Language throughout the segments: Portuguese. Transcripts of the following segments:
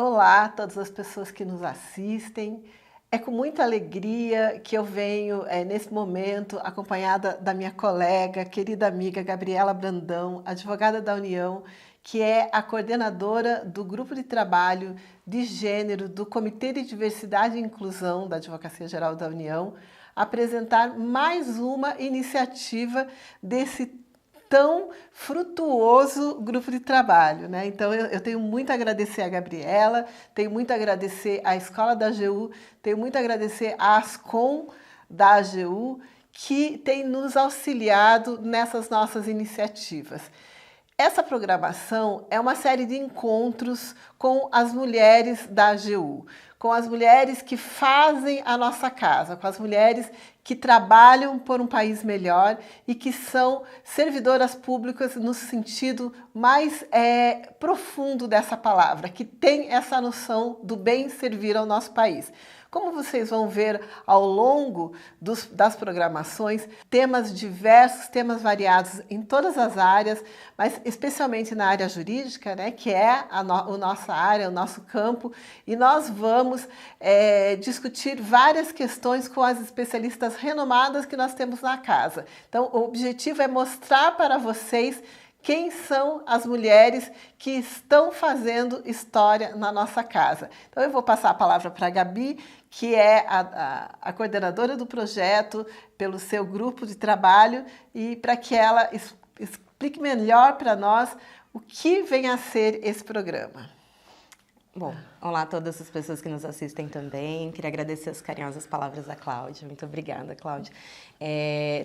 Olá a todas as pessoas que nos assistem. É com muita alegria que eu venho, nesse momento, acompanhada da minha colega, querida amiga Gabriela Brandão, advogada da União, que é a coordenadora do Grupo de Trabalho de Gênero do Comitê de Diversidade e Inclusão da Advocacia Geral da União, apresentar mais uma iniciativa desse tão frutuoso grupo de trabalho, né? Então eu tenho muito a agradecer a Gabriela, tenho muito a agradecer à Escola da AGU, tenho muito a agradecer à Ascom da AGU, que tem nos auxiliado nessas nossas iniciativas. Essa programação é uma série de encontros com as mulheres da AGU, com as mulheres que fazem a nossa casa, com as mulheres que trabalham por um país melhor e que são servidoras públicas no sentido mais profundo dessa palavra, que tem essa noção do bem servir ao nosso país. Como vocês vão ver ao longo das programações, temas diversos, temas variados em todas as áreas, mas especialmente na área jurídica, né, que é a nossa área, o nosso campo, e nós vamos discutir várias questões com as especialistas renomadas que nós temos na casa. Então, o objetivo é mostrar para vocês quem são as mulheres que estão fazendo história na nossa casa. Então, eu vou passar a palavra para a Gabi, que é a coordenadora do projeto, pelo seu grupo de trabalho, e para que ela explique melhor para nós o que vem a ser esse programa. Bom, olá a todas as pessoas que nos assistem também. Queria agradecer as carinhosas palavras da Cláudia. Muito obrigada, Cláudia.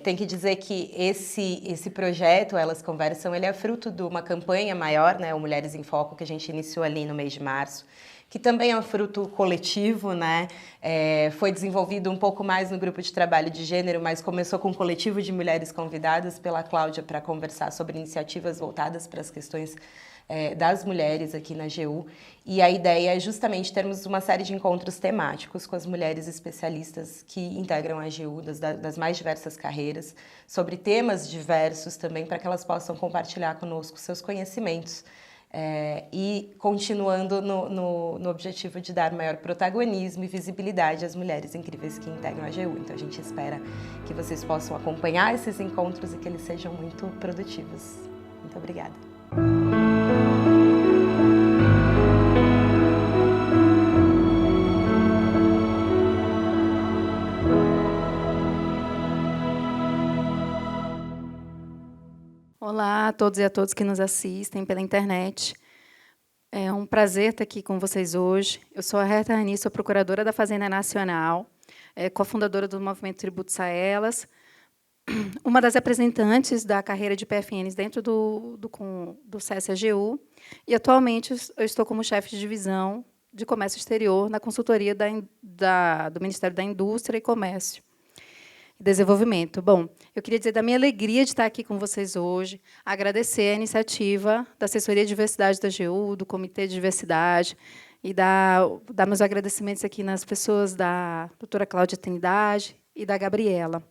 Tem que dizer que esse projeto, Elas Conversam, ele é fruto de uma campanha maior, né, o Mulheres em Foco, que a gente iniciou ali no mês de março, que também é um fruto coletivo, né? Foi desenvolvido um pouco mais no grupo de trabalho de gênero, mas começou com um coletivo de mulheres convidadas pela Cláudia para conversar sobre iniciativas voltadas para as questões das mulheres aqui na AGU, e a ideia é justamente termos uma série de encontros temáticos com as mulheres especialistas que integram a AGU, das mais diversas carreiras, sobre temas diversos também, para que elas possam compartilhar conosco seus conhecimentos, e continuando no objetivo de dar maior protagonismo e visibilidade às mulheres incríveis que integram a AGU. Então a gente espera que vocês possam acompanhar esses encontros e que eles sejam muito produtivos. Muito obrigada. Olá a todos e a todas que nos assistem pela internet. É um prazer estar aqui com vocês hoje. Eu sou a Herta Rani, sou procuradora da Fazenda Nacional, cofundadora do Movimento Tributos a Elas, uma das representantes da carreira de PFNs dentro do CSAGU, e atualmente eu estou como chefe de divisão de comércio exterior na consultoria do Ministério da Indústria e Comércio e Desenvolvimento. Bom, eu queria dizer da minha alegria de estar aqui com vocês hoje, agradecer a iniciativa da Assessoria de Diversidade da AGU, do Comitê de Diversidade, e dar meus agradecimentos aqui nas pessoas da doutora Cláudia Trindade e da Gabriela.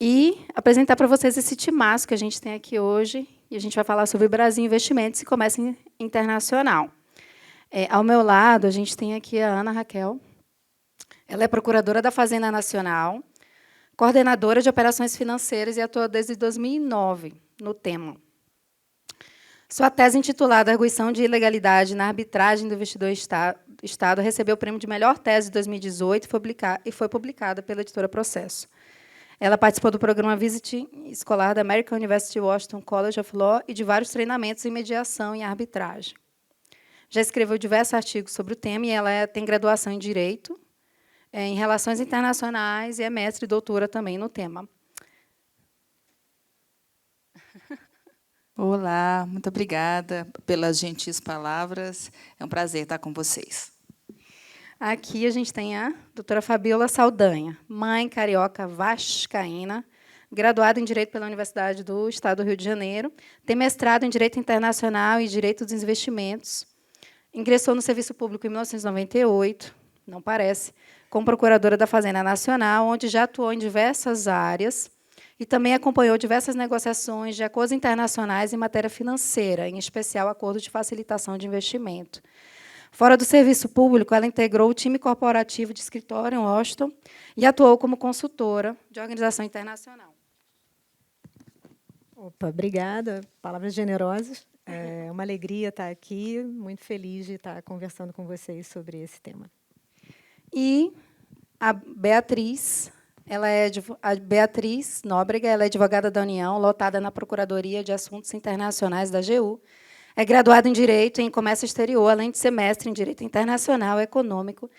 E apresentar para vocês esse timaço que a gente tem aqui hoje, e a gente vai falar sobre Brasil Investimentos e Comércio Internacional. Ao meu lado, a gente tem aqui a Ana Raquel. Ela é procuradora da Fazenda Nacional, coordenadora de operações financeiras e atua desde 2009 no tema. Sua tese intitulada Arguição de Ilegalidade na Arbitragem do Investidor Estado recebeu o prêmio de melhor tese de 2018 e foi publicada pela editora Processo. Ela participou do programa Visit escolar da American University Washington College of Law e de vários treinamentos em mediação e arbitragem. Já escreveu diversos artigos sobre o tema e ela tem graduação em Direito, em Relações Internacionais e é mestre e doutora também no tema. Olá, muito obrigada pelas gentis palavras. É um prazer estar com vocês. Aqui a gente tem a doutora Fabiola Saldanha, mãe carioca vascaína, graduada em Direito pela Universidade do Estado do Rio de Janeiro, tem mestrado em Direito Internacional e Direito dos Investimentos, ingressou no Serviço Público em 1998, não parece, como procuradora da Fazenda Nacional, onde já atuou em diversas áreas e também acompanhou diversas negociações de acordos internacionais em matéria financeira, em especial acordos de facilitação de investimento. Fora do serviço público, ela integrou o time corporativo de escritório em Washington e atuou como consultora de organização internacional. Opa, obrigada. Palavras generosas. É uma alegria estar aqui, muito feliz de estar conversando com vocês sobre esse tema. E a Beatriz Nóbrega, ela é advogada da União, lotada na Procuradoria de Assuntos Internacionais da AGU. É graduada em Direito e em Comércio Exterior, além de ser mestre em Direito Internacional e Econômico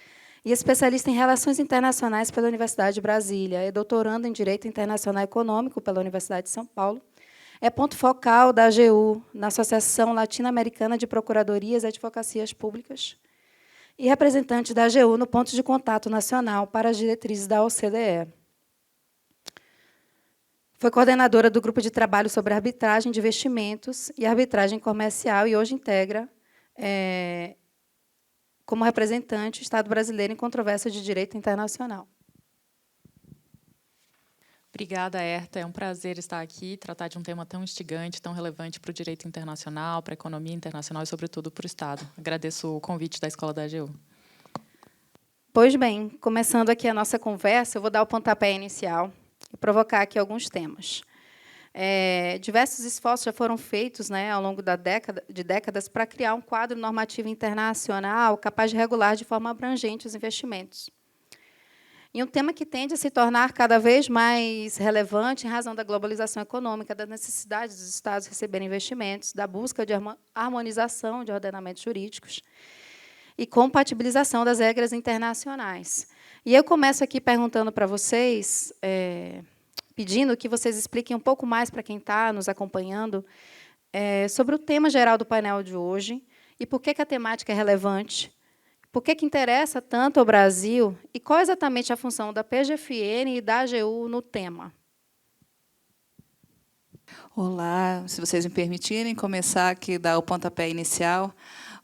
e especialista em Relações Internacionais pela Universidade de Brasília. É doutoranda em Direito Internacional e Econômico pela Universidade de São Paulo. É ponto focal da AGU, na Associação Latino-Americana de Procuradorias e Advocacias Públicas, e representante da AGU no ponto de contato nacional para as diretrizes da OCDE. Foi coordenadora do Grupo de Trabalho sobre Arbitragem de Investimentos e Arbitragem Comercial e hoje integra, como representante, o Estado brasileiro em controvérsia de direito internacional. Obrigada, Herta. É um prazer estar aqui e tratar de um tema tão instigante, tão relevante para o direito internacional, para a economia internacional e, sobretudo, para o Estado. Agradeço o convite da Escola da AGU. Pois bem, começando aqui a nossa conversa, eu vou dar o pontapé inicial e provocar aqui alguns temas. Diversos esforços já foram feitos, ao longo de décadas para criar um quadro normativo internacional capaz de regular de forma abrangente os investimentos. E um tema que tende a se tornar cada vez mais relevante em razão da globalização econômica, da necessidade dos Estados receberem investimentos, da busca de harmonização de ordenamentos jurídicos e compatibilização das regras internacionais. E eu começo aqui perguntando para vocês, pedindo que vocês expliquem um pouco mais para quem está nos acompanhando sobre o tema geral do painel de hoje e por que a temática é relevante, por que interessa tanto ao Brasil e qual exatamente a função da PGFN e da AGU no tema. Olá, se vocês me permitirem começar aqui, dar o pontapé inicial.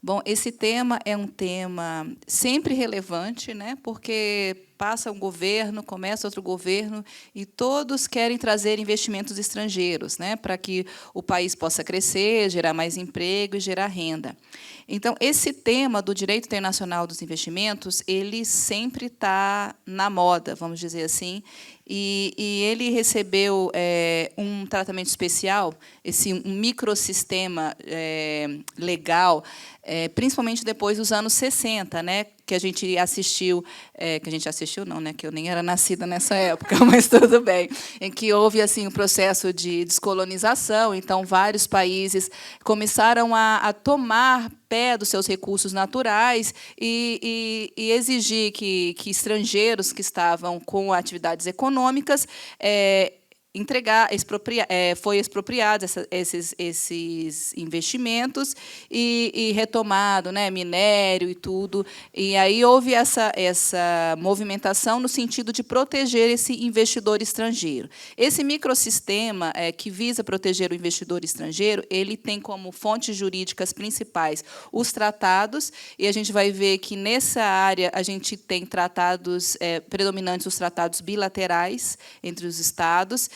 Bom, esse tema é um tema sempre relevante, porque passa um governo, começa outro governo, e todos querem trazer investimentos estrangeiros, para que o país possa crescer, gerar mais emprego e gerar renda. Então, esse tema do direito internacional dos investimentos, ele sempre está na moda, vamos dizer assim, e ele recebeu um tratamento especial, um microsistema legal, principalmente depois dos anos 60, que a gente assistiu, não, que eu nem era nascida nessa época, mas tudo bem, em que houve assim um processo de descolonização, então vários países começaram a tomar pé dos seus recursos naturais e exigir que estrangeiros que estavam com atividades econômicas foi expropriado esses investimentos e retomado, minério e tudo. E aí houve essa movimentação no sentido de proteger esse investidor estrangeiro. Esse microsistema que visa proteger o investidor estrangeiro, ele tem como fontes jurídicas principais os tratados, e a gente vai ver que nessa área a gente tem tratados predominantes, os tratados bilaterais entre os Estados,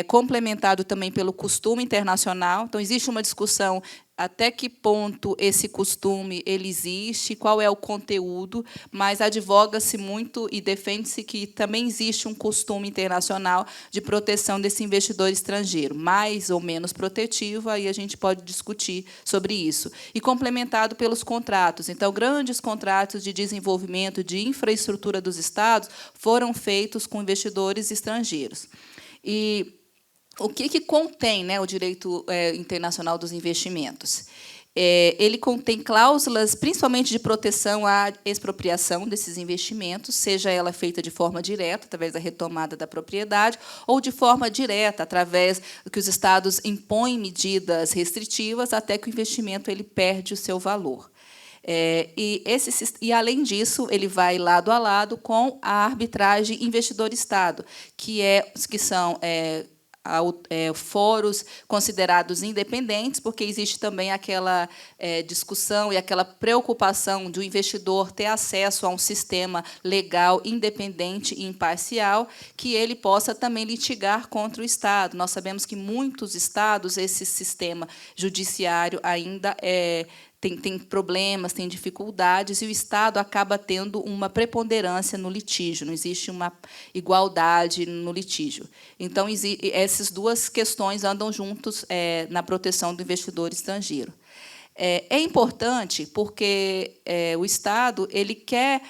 complementado também pelo costume internacional. Então, existe uma discussão até que ponto esse costume ele existe, qual é o conteúdo, mas advoga-se muito e defende-se que também existe um costume internacional de proteção desse investidor estrangeiro, mais ou menos protetivo, aí a gente pode discutir sobre isso. E complementado pelos contratos. Então, grandes contratos de desenvolvimento de infraestrutura dos Estados foram feitos com investidores estrangeiros. E o que contém o direito internacional dos investimentos? Ele contém cláusulas, principalmente de proteção à expropriação desses investimentos, seja ela feita de forma direta, através da retomada da propriedade, ou de forma direta, através do que os Estados impõem medidas restritivas até que o investimento ele perde o seu valor. E, além disso, ele vai lado a lado com a arbitragem investidor-Estado, que são fóruns considerados independentes, porque existe também aquela discussão e aquela preocupação de o investidor ter acesso a um sistema legal independente e imparcial, que ele possa também litigar contra o Estado. Nós sabemos que muitos Estados, esse sistema judiciário ainda tem problemas, tem dificuldades, e o Estado acaba tendo uma preponderância no litígio, não existe uma igualdade no litígio. Então, essas duas questões andam juntos na proteção do investidor estrangeiro. É importante porque o Estado ele quer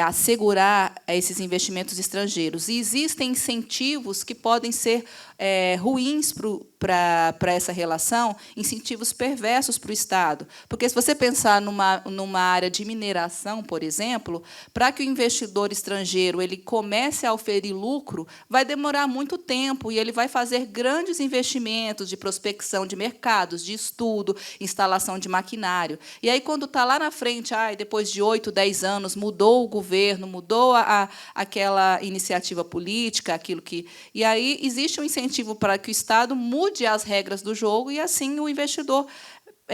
assegurar esses investimentos estrangeiros, e existem incentivos que podem ser ruins para essa relação, incentivos perversos para o Estado. Porque, se você pensar numa área de mineração, por exemplo, para que o investidor estrangeiro ele comece a oferir lucro, vai demorar muito tempo, e ele vai fazer grandes investimentos de prospecção de mercados, de estudo, instalação de maquinário. E aí, quando está lá na frente, depois de 8, 10 anos, mudou o governo, mudou aquela iniciativa política, aquilo que... E aí existe um incentivo para que o Estado mude as regras do jogo, e, assim, o investidor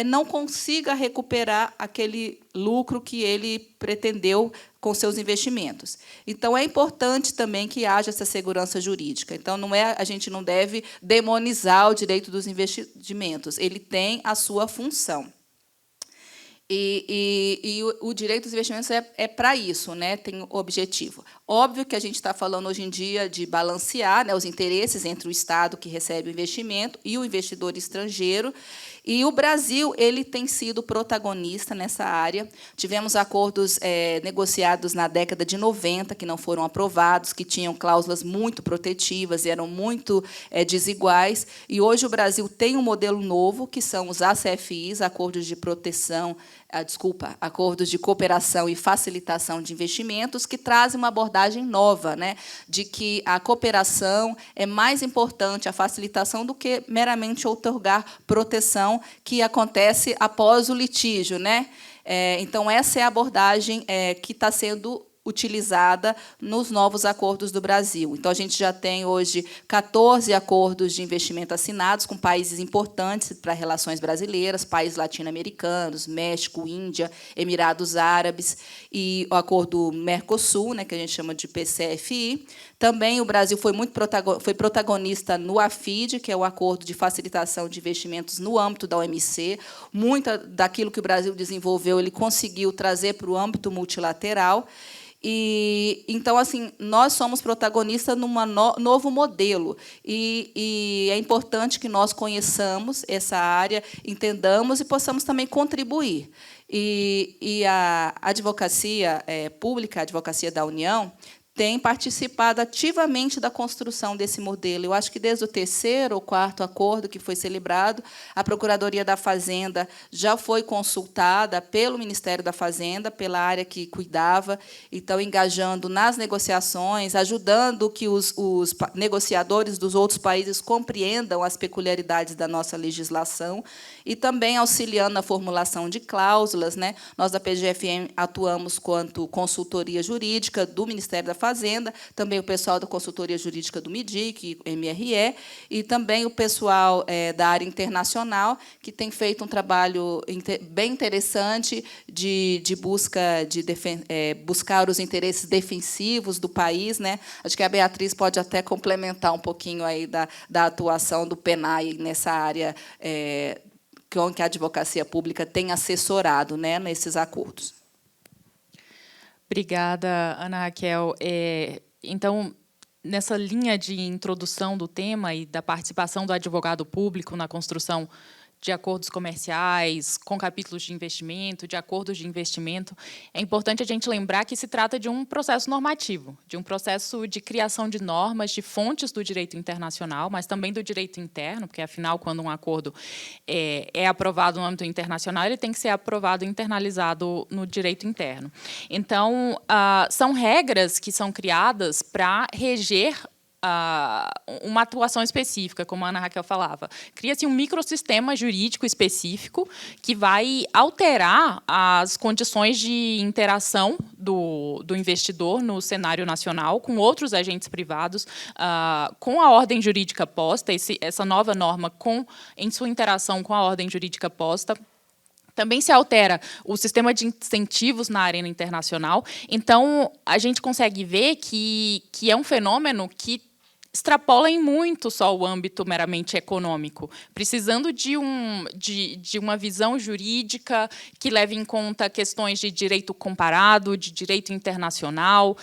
não consiga recuperar aquele lucro que ele pretendeu com seus investimentos. Então, é importante também que haja essa segurança jurídica. Então, a gente não deve demonizar o direito dos investimentos. Ele tem a sua função. E o direito dos investimentos é para isso, né? Tem o objetivo. Óbvio que a gente está falando hoje em dia de balancear, né, os interesses entre o Estado, que recebe o investimento, e o investidor estrangeiro. E o Brasil ele tem sido protagonista nessa área. Tivemos acordos negociados na década de 90, que não foram aprovados, que tinham cláusulas muito protetivas e eram muito desiguais. E hoje o Brasil tem um modelo novo, que são os ACFIs, Acordos de Proteção, Acordos de Cooperação e Facilitação de Investimentos, que trazem uma abordagem nova, né, de que a cooperação é mais importante, a facilitação, do que meramente outorgar proteção, que acontece após o litígio, né? Então, essa é a abordagem que está sendo utilizada nos novos acordos do Brasil. Então, a gente já tem hoje 14 acordos de investimento assinados com países importantes para relações brasileiras, países latino-americanos, México, Índia, Emirados Árabes, e o acordo Mercosul, né, que a gente chama de PCFI. Também o Brasil foi protagonista no AFID, que é o Acordo de Facilitação de Investimentos no âmbito da OMC. Muito daquilo que o Brasil desenvolveu, ele conseguiu trazer para o âmbito multilateral. E, então, assim, nós somos protagonistas num novo modelo, e é importante que nós conheçamos essa área, entendamos e possamos também contribuir. E a advocacia pública, a advocacia da União, tem participado ativamente da construção desse modelo. Eu acho que, desde o 3º ou 4º acordo que foi celebrado, a Procuradoria da Fazenda já foi consultada pelo Ministério da Fazenda, pela área que cuidava, então, engajando nas negociações, ajudando que os negociadores dos outros países compreendam as peculiaridades da nossa legislação, e também auxiliando na formulação de cláusulas, né? Nós, da PGFM, atuamos quanto consultoria jurídica do Ministério da Fazenda, também o pessoal da consultoria jurídica do MIDIC, MRE, e também o pessoal da área internacional, que tem feito um trabalho bem interessante de buscar os interesses defensivos do país, né? Acho que a Beatriz pode até complementar um pouquinho aí da atuação do PENAI nessa área que a advocacia pública tem assessorado, né, nesses acordos. Obrigada, Ana Raquel. Então, nessa linha de introdução do tema e da participação do advogado público na construção de acordos comerciais, com capítulos de investimento, de acordos de investimento, é importante a gente lembrar que se trata de um processo normativo, de um processo de criação de normas, de fontes do direito internacional, mas também do direito interno, porque, afinal, quando um acordo é aprovado no âmbito internacional, ele tem que ser aprovado e internalizado no direito interno. Então, são regras que são criadas para reger uma atuação específica, como a Ana Raquel falava. Cria-se um microsistema jurídico específico que vai alterar as condições de interação do investidor no cenário nacional com outros agentes privados, com a ordem jurídica posta, essa nova norma em sua interação com a ordem jurídica posta. Também se altera o sistema de incentivos na arena internacional. Então, a gente consegue ver que é um fenômeno que extrapolem muito só o âmbito meramente econômico, precisando de uma visão jurídica que leve em conta questões de direito comparado, de direito internacional,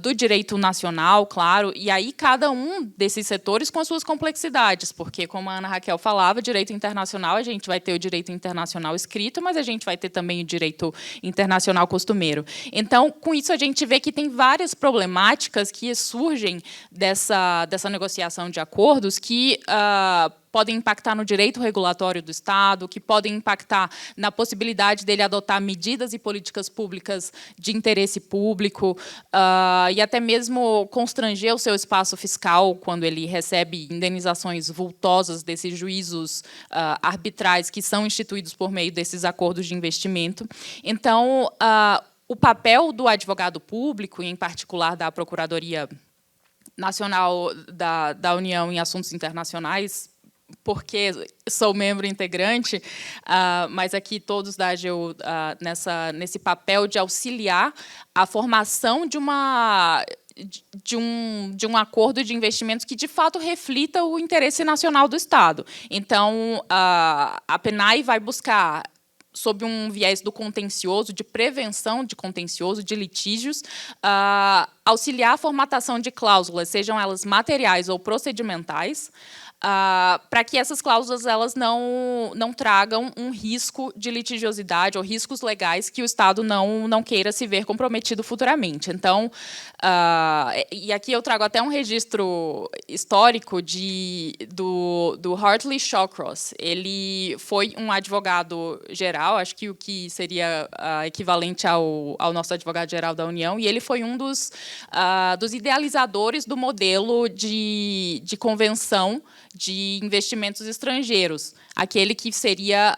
do direito nacional, claro, e aí cada um desses setores com as suas complexidades, porque, como a Ana Raquel falava, direito internacional, a gente vai ter o direito internacional escrito, mas a gente vai ter também o direito internacional costumeiro. Então, com isso, a gente vê que tem várias problemáticas que surgem dessa negociação de acordos que podem impactar no direito regulatório do Estado, que podem impactar na possibilidade dele adotar medidas e políticas públicas de interesse público, e até mesmo constranger o seu espaço fiscal quando ele recebe indenizações vultosas desses juízos arbitrais que são instituídos por meio desses acordos de investimento. Então, o papel do advogado público, e em particular da Procuradoria Nacional da União em Assuntos Internacionais, porque sou membro integrante, mas aqui todos da AGU nesse papel de auxiliar a formação de um acordo de investimentos que, de fato, reflita o interesse nacional do Estado. Então, a PNAE vai buscar, sob um viés do contencioso, de prevenção de contencioso, de litígios, auxiliar a formatação de cláusulas, sejam elas materiais ou procedimentais, para que essas cláusulas elas não tragam um risco de litigiosidade ou riscos legais que o Estado não queira se ver comprometido futuramente. Então, e aqui eu trago até um registro histórico do Hartley Shawcross. Ele foi um advogado geral, acho que o que seria equivalente ao nosso advogado-geral da União, e ele foi um dos idealizadores do modelo de convenção de investimentos estrangeiros, aquele que seria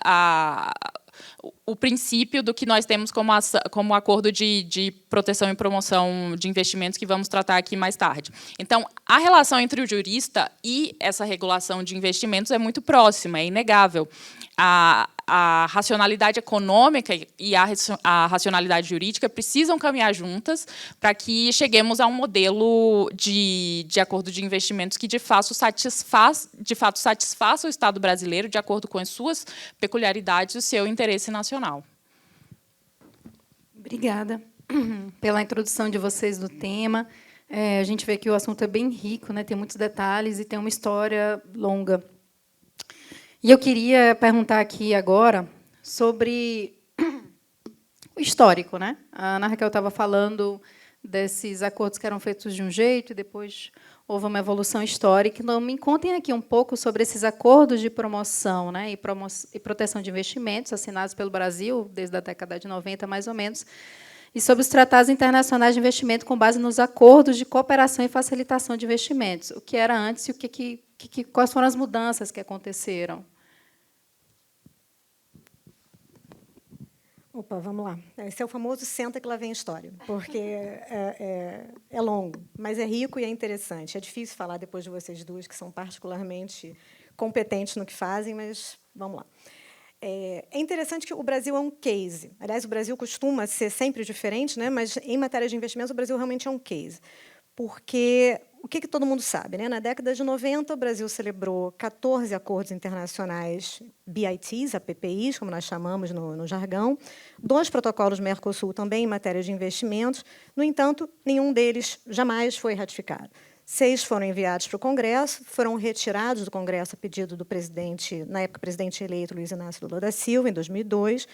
o princípio do que nós temos como acordo de proteção e promoção de investimentos, que vamos tratar aqui mais tarde. Então, a relação entre o jurista e essa regulação de investimentos é muito próxima, é inegável. A racionalidade econômica e a racionalidade jurídica precisam caminhar juntas para que cheguemos a um modelo de acordo de investimentos que, de fato, satisfaça o Estado brasileiro, de acordo com as suas peculiaridades e o seu interesse nacional. Obrigada pela introdução de vocês do tema. A gente vê que o assunto é bem rico, né? Tem muitos detalhes e tem uma história longa. E eu queria perguntar aqui agora sobre o histórico, né? A Ana Raquel estava falando desses acordos que eram feitos de um jeito e depois houve uma evolução histórica. Então, me contem aqui um pouco sobre esses acordos de promoção, né, e proteção de investimentos assinados pelo Brasil desde a década de 90, mais ou menos, e sobre os tratados internacionais de investimento com base nos acordos de cooperação e facilitação de investimentos. O que era antes e quais foram as mudanças que aconteceram? Opa, vamos lá. Esse é o famoso senta que lá vem história, porque é longo, mas é rico e é interessante. É difícil falar depois de vocês duas, que são particularmente competentes no que fazem, mas vamos lá. É interessante que o Brasil é um case. Aliás, o Brasil costuma ser sempre diferente, né? Mas, em matéria de investimentos, o Brasil realmente é um case. Porque o que todo mundo sabe, né? Na década de 90, o Brasil celebrou 14 acordos internacionais BITs, APPIs, como nós chamamos no jargão, 2 protocolos Mercosul também em matéria de investimentos. No entanto, nenhum deles jamais foi ratificado. 6 foram enviados para o Congresso, foram retirados do Congresso a pedido do presidente, na época, presidente eleito Luiz Inácio Lula da Silva, em 2002.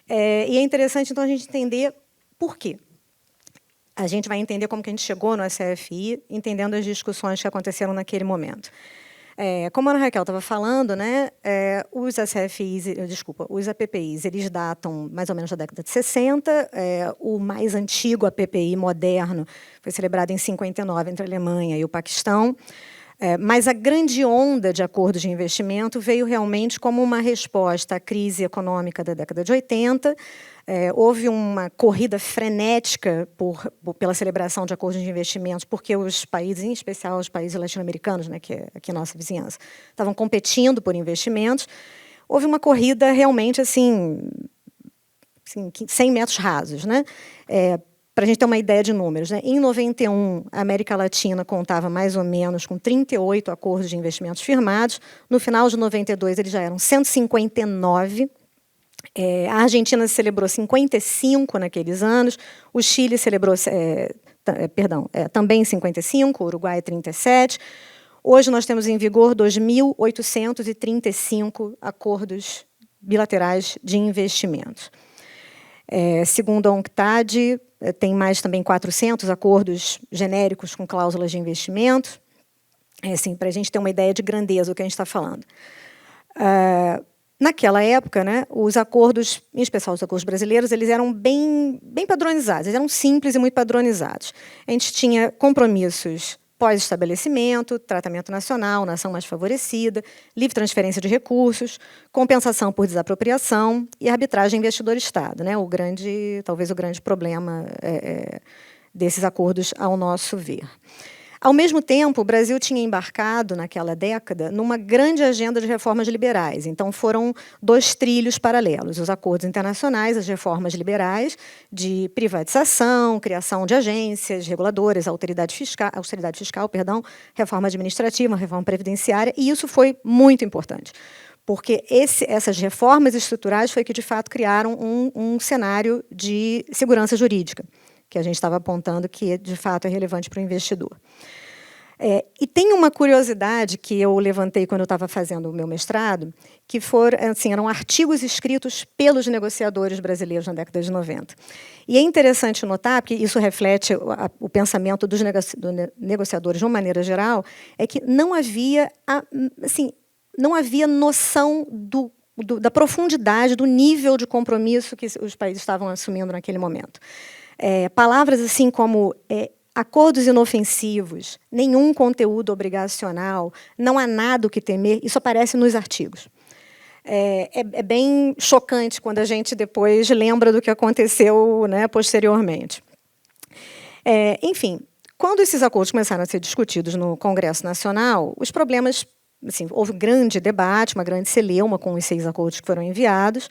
E é interessante, então, a gente entender por quê. A gente vai entender como que a gente chegou no SFI, entendendo as discussões que aconteceram naquele momento. Como a Ana Raquel estava falando, né, os APPIs, eles datam mais ou menos da década de 60. O mais antigo APPI moderno foi celebrado em 59 entre a Alemanha e o Paquistão. Mas a grande onda de acordos de investimento veio realmente como uma resposta à crise econômica da década de 80. Houve uma corrida frenética pela celebração de acordos de investimentos, porque os países, em especial os países latino-americanos, né, que é aqui a nossa vizinhança, estavam competindo por investimentos. Houve uma corrida realmente assim 100 metros rasos, né? para a gente ter uma ideia de números, né? Em 91, a América Latina contava mais ou menos com 38 acordos de investimentos firmados. No final de 92, eles já eram 159. A Argentina celebrou 55 naqueles anos, o Chile celebrou, também 55, o Uruguai 37. Hoje nós temos em vigor 2.835 acordos bilaterais de investimentos. Segundo a UNCTAD, tem mais também 400 acordos genéricos com cláusulas de investimento. Assim, para a gente ter uma ideia de grandeza do que a gente está falando. Naquela época, né, os acordos, em especial os acordos brasileiros, eles eram bem padronizados, eles eram simples e muito padronizados. A gente tinha compromissos pós-estabelecimento, tratamento nacional, nação mais favorecida, livre transferência de recursos, compensação por desapropriação e arbitragem investidor-Estado, né, talvez o grande problema desses acordos, ao nosso ver. Ao mesmo tempo, o Brasil tinha embarcado, naquela década, numa grande agenda de reformas liberais. Então, foram 2 trilhos paralelos: os acordos internacionais, as reformas liberais, de privatização, criação de agências reguladoras, austeridade fiscal, reforma administrativa, reforma previdenciária, e isso foi muito importante, porque essas reformas estruturais foi que, de fato, criaram um cenário de segurança jurídica, que a gente estava apontando que, de fato, é relevante para o investidor. E tem uma curiosidade que eu levantei quando eu estava fazendo o meu mestrado, que eram artigos escritos pelos negociadores brasileiros na década de 90. E é interessante notar, porque isso reflete o pensamento dos negociadores de uma maneira geral, é que não havia noção da profundidade, do nível de compromisso que os países estavam assumindo naquele momento. Palavras assim como acordos inofensivos, nenhum conteúdo obrigacional, não há nada o que temer, isso aparece nos artigos. É bem chocante quando a gente depois lembra do que aconteceu, né, posteriormente. Enfim, quando esses acordos começaram a ser discutidos no Congresso Nacional, os problemas, assim, houve um grande debate, uma grande celeuma com os 6 acordos que foram enviados,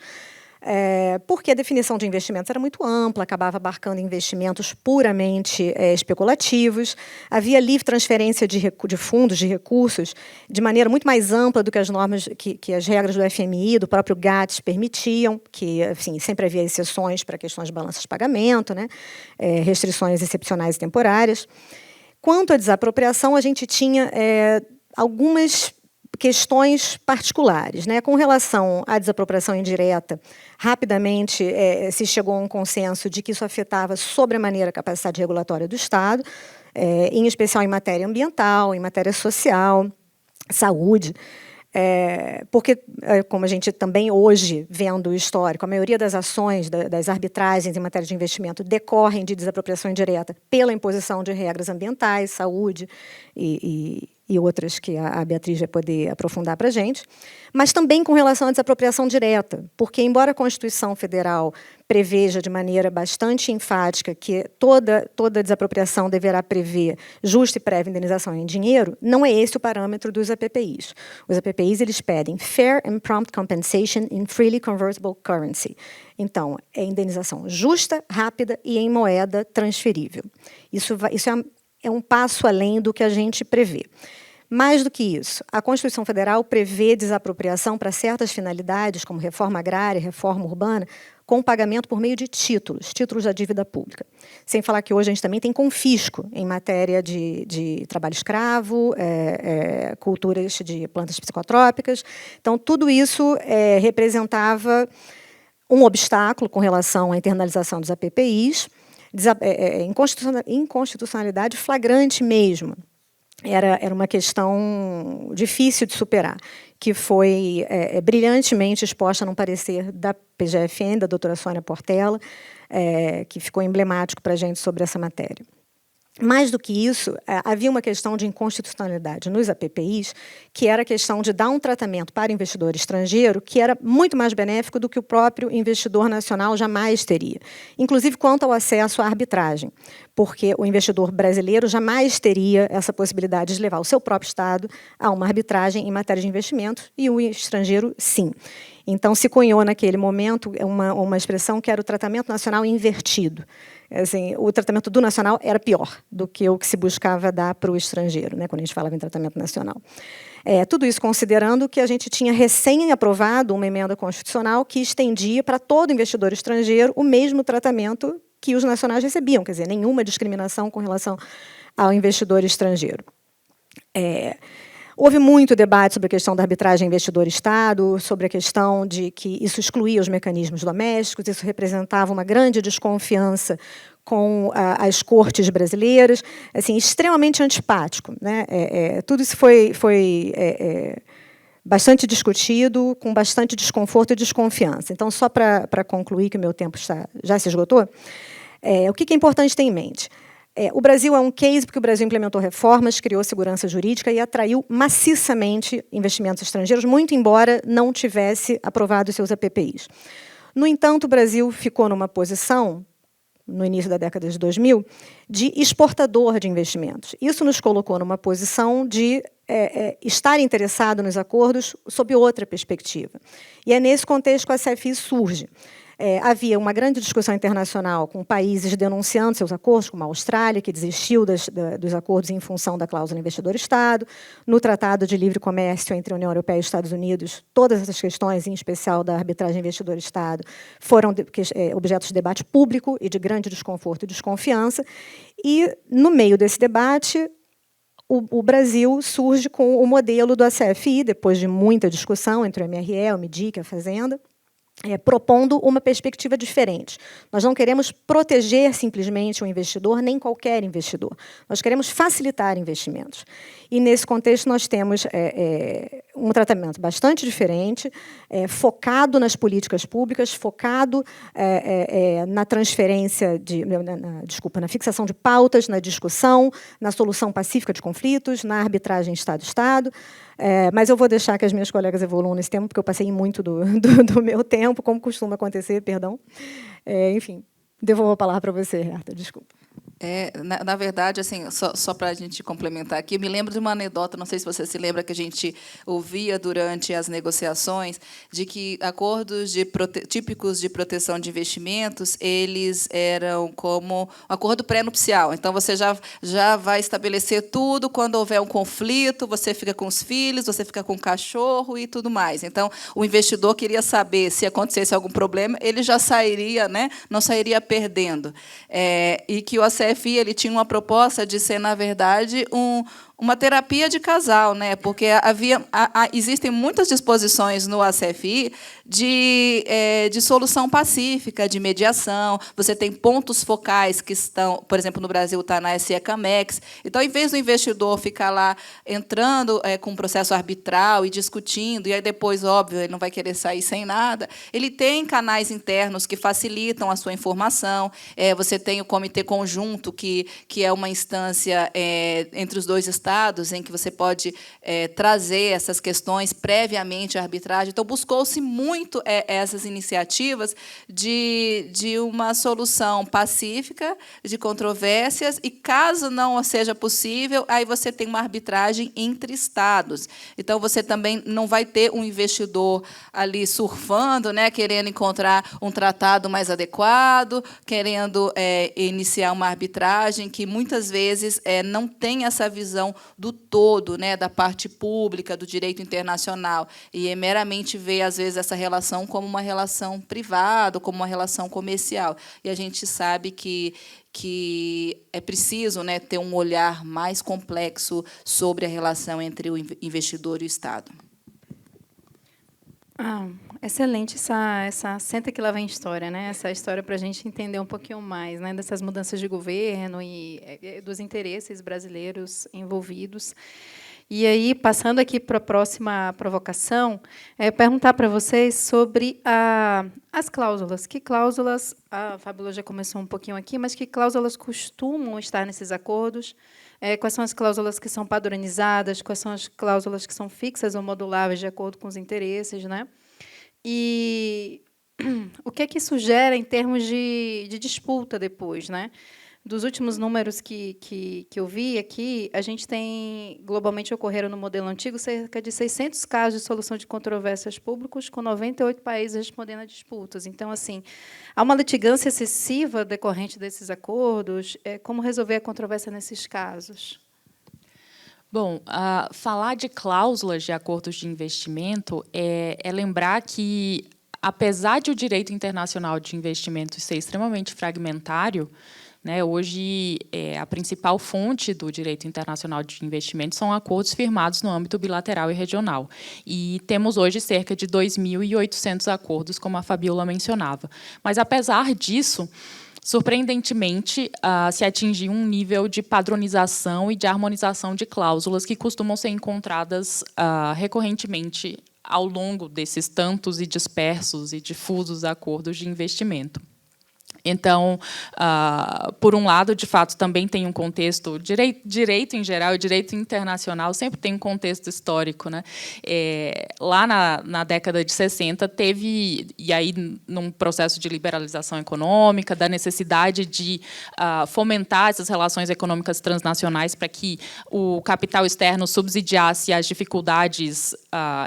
porque a definição de investimentos era muito ampla, acabava abarcando investimentos puramente especulativos, havia livre transferência de fundos, de recursos, de maneira muito mais ampla do que as normas, que as regras do FMI, do próprio GATS permitiam, que, assim, sempre havia exceções para questões de balanças de pagamento, né, restrições excepcionais e temporárias. Quanto à desapropriação, a gente tinha algumas questões particulares, né? Com relação à desapropriação indireta, rapidamente se chegou a um consenso de que isso afetava sobremaneira a capacidade regulatória do Estado, em especial em matéria ambiental, em matéria social, saúde, porque, como a gente também hoje, vendo o histórico, a maioria das ações, das arbitragens em matéria de investimento decorrem de desapropriação indireta pela imposição de regras ambientais, saúde e outras que a Beatriz vai poder aprofundar para a gente, mas também com relação à desapropriação direta, porque, embora a Constituição Federal preveja de maneira bastante enfática que toda desapropriação deverá prever justa e prévia indenização em dinheiro, não é esse o parâmetro dos APPIs. Os APPIs, eles pedem Fair and Prompt Compensation in Freely Convertible Currency. Então, é indenização justa, rápida e em moeda transferível. Isso é um passo além do que a gente prevê. Mais do que isso, a Constituição Federal prevê desapropriação para certas finalidades, como reforma agrária, reforma urbana, com pagamento por meio de títulos da dívida pública. Sem falar que hoje a gente também tem confisco em matéria de trabalho escravo, culturas de plantas psicotrópicas. Então, tudo isso representava um obstáculo com relação à internalização dos APPIs, inconstitucionalidade flagrante mesmo. Era uma questão difícil de superar, que foi brilhantemente exposta num parecer da PGFN, da doutora Sônia Portela, que ficou emblemático para a gente sobre essa matéria. Mais do que isso, havia uma questão de inconstitucionalidade nos APPIs, que era a questão de dar um tratamento para o investidor estrangeiro que era muito mais benéfico do que o próprio investidor nacional jamais teria, inclusive quanto ao acesso à arbitragem, porque o investidor brasileiro jamais teria essa possibilidade de levar o seu próprio Estado a uma arbitragem em matéria de investimentos, e o estrangeiro, sim. Então, se cunhou naquele momento uma expressão que era o tratamento nacional invertido. Assim, o tratamento do nacional era pior do que o que se buscava dar para o estrangeiro, né, quando a gente falava em tratamento nacional. Tudo isso considerando que a gente tinha recém-aprovado uma emenda constitucional que estendia para todo investidor estrangeiro o mesmo tratamento que os nacionais recebiam, quer dizer, nenhuma discriminação com relação ao investidor estrangeiro. Houve muito debate sobre a questão da arbitragem investidor-Estado, sobre a questão de que isso excluía os mecanismos domésticos, isso representava uma grande desconfiança com as cortes brasileiras, assim, extremamente antipático, né? Tudo isso foi bastante discutido, com bastante desconforto e desconfiança. Então, só para concluir, que o meu tempo já se esgotou, o que é importante ter em mente? O Brasil é um case porque o Brasil implementou reformas, criou segurança jurídica e atraiu maciçamente investimentos estrangeiros, muito embora não tivesse aprovado seus APPIs. No entanto, o Brasil ficou numa posição, no início da década de 2000, de exportador de investimentos. Isso nos colocou numa posição de estar interessado nos acordos sob outra perspectiva. E é nesse contexto que a CFI surge. Havia uma grande discussão internacional com países denunciando seus acordos, como a Austrália, que desistiu dos acordos em função da cláusula investidor-Estado. No Tratado de Livre Comércio entre a União Europeia e os Estados Unidos, todas essas questões, em especial da arbitragem investidor-Estado, foram objetos de debate público e de grande desconforto e desconfiança. E, no meio desse debate, o Brasil surge com o modelo do ACFI, depois de muita discussão entre o MRE, o MDIC, a Fazenda, propondo uma perspectiva diferente. Nós não queremos proteger simplesmente o investidor, nem qualquer investidor. Nós queremos facilitar investimentos. E, nesse contexto, nós temos um tratamento bastante diferente, focado nas políticas públicas, focado na transferência na fixação de pautas, na discussão, na solução pacífica de conflitos, na arbitragem Estado-Estado. Mas eu vou deixar que as minhas colegas evoluam nesse tempo, porque eu passei muito do meu tempo, como costuma acontecer, perdão. Enfim, devolvo a palavra para você, Herta, desculpa. Na verdade, assim, só para a gente complementar aqui, eu me lembro de uma anedota, não sei se você se lembra, que a gente ouvia durante as negociações, de que acordos típicos de proteção de investimentos, eles eram como um acordo pré-nupcial. Então, você já vai estabelecer tudo, quando houver um conflito, você fica com os filhos, você fica com o cachorro e tudo mais. Então, o investidor queria saber, se acontecesse algum problema, ele já sairia, né, não sairia perdendo. E que o ACFI ele tinha uma proposta de ser, na verdade, uma terapia de casal, né? Porque existem muitas disposições no ACFI de solução pacífica, de mediação. Você tem pontos focais que estão, por exemplo, no Brasil está na SE-Camex. Então, em vez do investidor ficar lá entrando com um processo arbitral e discutindo, e aí depois, óbvio, ele não vai querer sair sem nada, ele tem canais internos que facilitam a sua informação. Você tem o Comitê Conjunto, que é uma instância entre os dois estados, em que você pode trazer essas questões previamente à arbitragem. Então, buscou-se muito essas iniciativas de uma solução pacífica de controvérsias, e, caso não seja possível, aí você tem uma arbitragem entre estados. Então, você também não vai ter um investidor ali surfando, né, querendo encontrar um tratado mais adequado, querendo iniciar uma arbitragem que, muitas vezes, não tem essa visão do todo, né, da parte pública, do direito internacional, e meramente vê, às vezes, essa relação como uma relação privada, como uma relação comercial. E a gente sabe que é preciso, né, ter um olhar mais complexo sobre a relação entre o investidor e o Estado. Excelente essa senta que lá vem história, né? Essa história para a gente entender um pouquinho mais, né, dessas mudanças de governo e dos interesses brasileiros envolvidos. E aí, passando aqui para a próxima provocação, perguntar para vocês sobre as cláusulas. Que cláusulas, a Fábiola já começou um pouquinho aqui, mas que cláusulas costumam estar nesses acordos? Quais são as cláusulas que são padronizadas? Quais são as cláusulas que são fixas ou moduláveis de acordo com os interesses, né? E o que é que isso gera em termos de disputa depois, né? Dos últimos números que eu vi aqui, a gente tem, globalmente ocorreram no modelo antigo, cerca de 600 casos de solução de controvérsias públicos, com 98 países respondendo a disputas. Então, assim, há uma litigância excessiva decorrente desses acordos. Como resolver a controvérsia nesses casos? Bom, falar de cláusulas de acordos de investimento é lembrar que, apesar de o direito internacional de investimento ser extremamente fragmentário, né, hoje, a principal fonte do direito internacional de investimento são acordos firmados no âmbito bilateral e regional. E temos hoje cerca de 2.800 acordos, como a Fabiola mencionava. Mas, apesar disso, surpreendentemente, se atingiu um nível de padronização e de harmonização de cláusulas que costumam ser encontradas recorrentemente ao longo desses tantos e dispersos e difusos acordos de investimento. Então, por um lado, de fato, também tem um contexto, direito em geral e direito internacional sempre tem um contexto histórico, né? Lá na década de 60, teve, e aí num processo de liberalização econômica, da necessidade de fomentar essas relações econômicas transnacionais para que o capital externo subsidiasse as dificuldades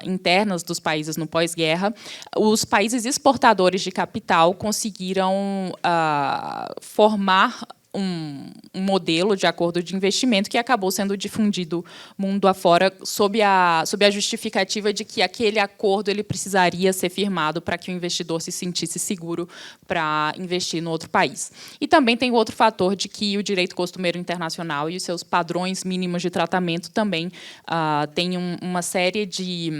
internas dos países no pós-guerra, os países exportadores de capital conseguiram formar um modelo de acordo de investimento que acabou sendo difundido mundo afora sob a justificativa de que aquele acordo ele precisaria ser firmado para que o investidor se sentisse seguro para investir no outro país. E também tem o outro fator de que o direito costumeiro internacional e os seus padrões mínimos de tratamento também têm uma série de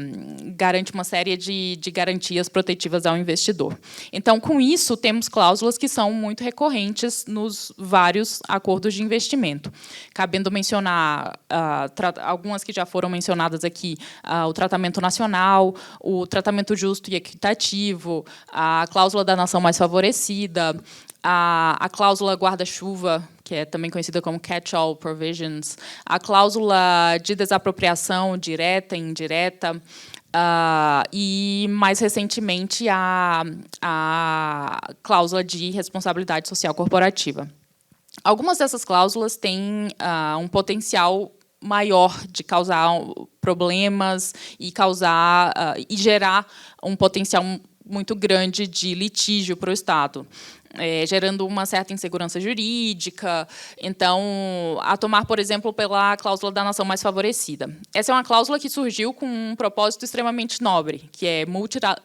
garantias protetivas ao investidor. Então, com isso, temos cláusulas que são muito recorrentes nos vários acordos de investimento. Cabendo mencionar algumas que já foram mencionadas aqui, o tratamento nacional, o tratamento justo e equitativo, a cláusula da nação mais favorecida, a cláusula guarda-chuva, que é também conhecida como catch-all provisions, a cláusula de desapropriação direta e indireta, e, mais recentemente, a cláusula de responsabilidade social corporativa. Algumas dessas cláusulas têm um potencial maior de causar problemas e gerar um potencial muito grande de litígio para o Estado, gerando uma certa insegurança jurídica. Então, a tomar, por exemplo, pela cláusula da nação mais favorecida. Essa é uma cláusula que surgiu com um propósito extremamente nobre, que é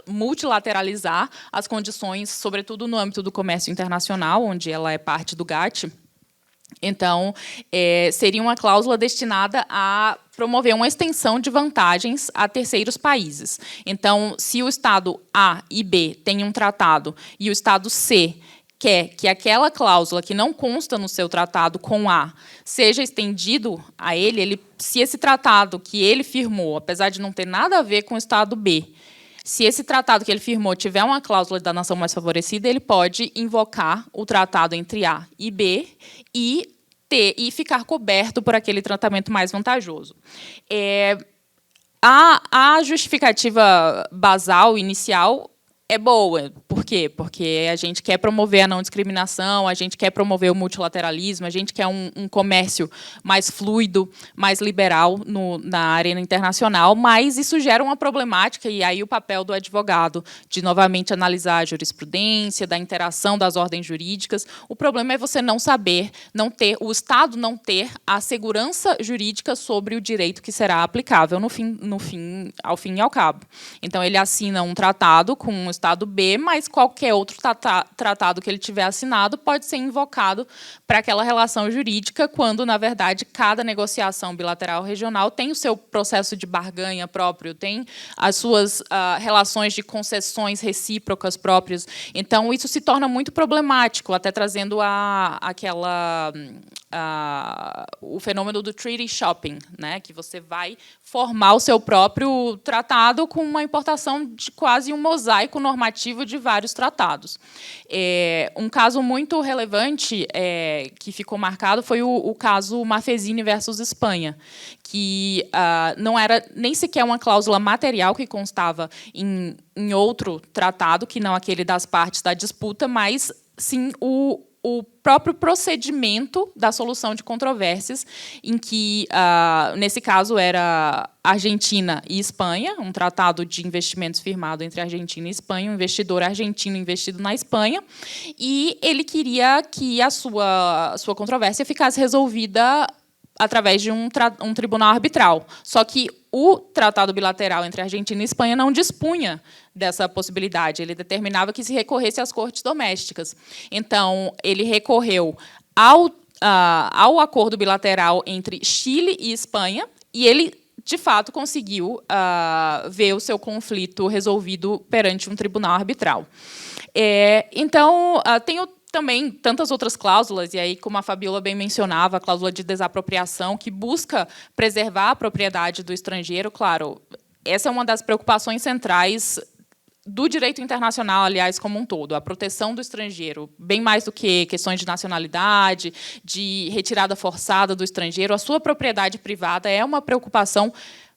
multilateralizar as condições, sobretudo no âmbito do comércio internacional, onde ela é parte do GATT. Então, seria uma cláusula destinada a promover uma extensão de vantagens a terceiros países. Então, se o Estado A e B têm um tratado e o Estado C quer que aquela cláusula que não consta no seu tratado com A seja estendido a ele, se esse tratado que ele firmou, apesar de não ter nada a ver com o Estado B, se esse tratado que ele firmou tiver uma cláusula da nação mais favorecida, ele pode invocar o tratado entre A e B e ficar coberto por aquele tratamento mais vantajoso. A justificativa basal, inicial, é boa. Por quê? Porque a gente quer promover a não discriminação, a gente quer promover o multilateralismo, a gente quer um comércio mais fluido, mais liberal na arena internacional, mas isso gera uma problemática, e aí o papel do advogado de, novamente, analisar a jurisprudência, da interação das ordens jurídicas. O problema é você não saber, o Estado não ter a segurança jurídica sobre o direito que será aplicável ao fim e ao cabo. Então, ele assina um tratado com o Estado B, mas qualquer outro tratado que ele tiver assinado pode ser invocado para aquela relação jurídica, quando, na verdade, cada negociação bilateral regional tem o seu processo de barganha próprio, tem as suas relações de concessões recíprocas próprias. Então, isso se torna muito problemático, até trazendo o fenômeno do treaty shopping, né, que você vai formar o seu próprio tratado com uma importação de quase um mosaico normativo de vários tratados. Um caso muito relevante que ficou marcado foi o caso Marfesini versus Espanha, que não era nem sequer uma cláusula material que constava em outro tratado, que não aquele das partes da disputa, mas sim o o próprio procedimento da solução de controvérsias, em que, nesse caso, era Argentina e Espanha, um tratado de investimentos firmado entre Argentina e Espanha, um investidor argentino investido na Espanha, e ele queria que a sua controvérsia ficasse resolvida através de um tribunal arbitral. Só que o tratado bilateral entre Argentina e Espanha não dispunha dessa possibilidade. Ele determinava que se recorresse às cortes domésticas. Então, ele recorreu ao acordo bilateral entre Chile e Espanha, e ele, de fato, conseguiu ver o seu conflito resolvido perante um tribunal arbitral. Então, tenho também tantas outras cláusulas, e aí, como a Fabiola bem mencionava, a cláusula de desapropriação, que busca preservar a propriedade do estrangeiro. Claro, essa é uma das preocupações centrais do direito internacional, aliás, como um todo, a proteção do estrangeiro, bem mais do que questões de nacionalidade, de retirada forçada do estrangeiro. A sua propriedade privada é uma preocupação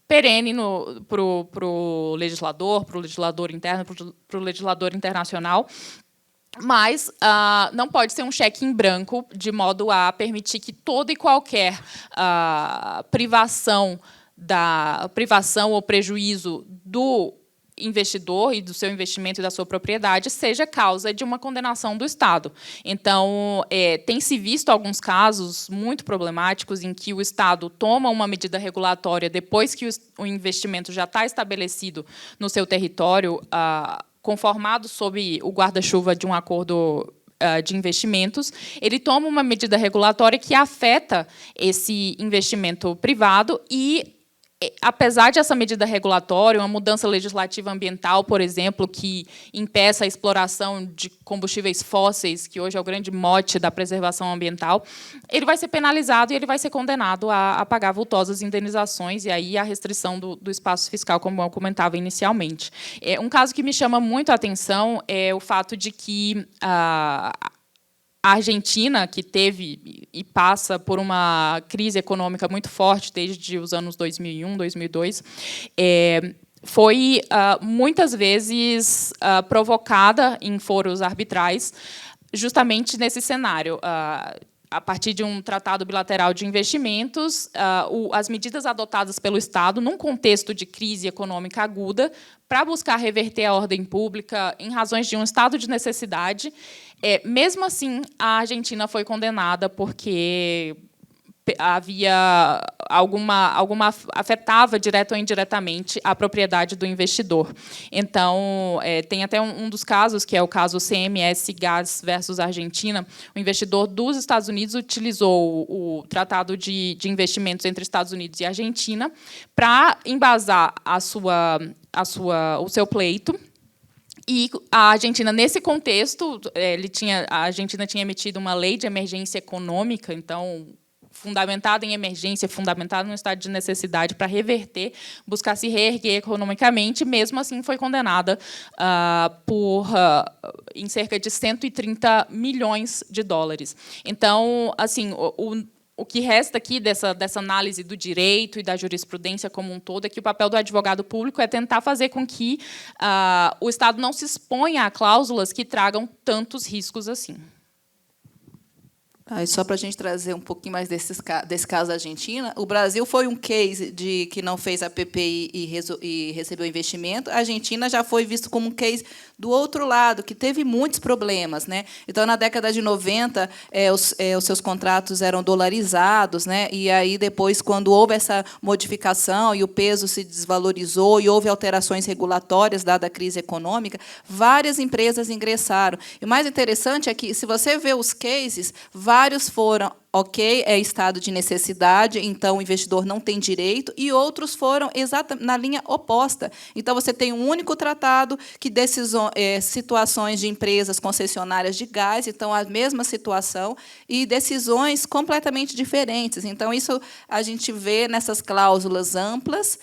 perene para o legislador interno, para o legislador internacional. Mas não pode ser um cheque em branco, de modo a permitir que toda e qualquer privação ou prejuízo do investidor e do seu investimento e da sua propriedade seja causa de uma condenação do Estado. Então, tem-se visto alguns casos muito problemáticos em que o Estado toma uma medida regulatória depois que o investimento já está estabelecido no seu território, conformado sob o guarda-chuva de um acordo de investimentos, ele toma uma medida regulatória que afeta esse investimento privado e, apesar de essa medida regulatória, uma mudança legislativa ambiental, por exemplo, que impeça a exploração de combustíveis fósseis, que hoje é o grande mote da preservação ambiental, ele vai ser penalizado e ele vai ser condenado a pagar vultosas indenizações e aí a restrição do espaço fiscal, como eu comentava inicialmente. Um caso que me chama muito a atenção é o fato de que a Argentina, que teve e passa por uma crise econômica muito forte desde os anos 2001, 2002, foi muitas vezes provocada em foros arbitrais, justamente nesse cenário. A partir de um tratado bilateral de investimentos, as medidas adotadas pelo Estado, num contexto de crise econômica aguda, para buscar reverter a ordem pública em razões de um estado de necessidade. Mesmo assim, a Argentina foi condenada porque havia afetava direta ou indiretamente a propriedade do investidor. Então, tem até um dos casos, que é o caso CMS Gás versus Argentina. O investidor dos Estados Unidos utilizou o tratado de investimentos entre Estados Unidos e Argentina para embasar o seu pleito. E a Argentina, nesse contexto, a Argentina tinha emitido uma lei de emergência econômica, então, fundamentada em emergência, fundamentada no estado de necessidade para reverter, buscar se reerguer economicamente, mesmo assim foi condenada em cerca de 130 milhões de dólares. Então, assim, o que resta aqui dessa análise do direito e da jurisprudência como um todo é que o papel do advogado público é tentar fazer com que o Estado não se exponha a cláusulas que tragam tantos riscos assim. Só para a gente trazer um pouquinho mais desse caso da Argentina, o Brasil foi um case de que não fez a PPI e recebeu investimento. A Argentina já foi visto como um case do outro lado, que teve muitos problemas, né? Então, na década de 90, os seus contratos eram dolarizados, né? E aí, depois, quando houve essa modificação e o peso se desvalorizou e houve alterações regulatórias, dada a crise econômica, várias empresas ingressaram. E o mais interessante é que, se você vê os cases, vários foram, é estado de necessidade, então o investidor não tem direito, e outros foram exatamente na linha oposta. Então, você tem um único tratado que situações de empresas concessionárias de gás, então, a mesma situação, e decisões completamente diferentes. Então, isso a gente vê nessas cláusulas amplas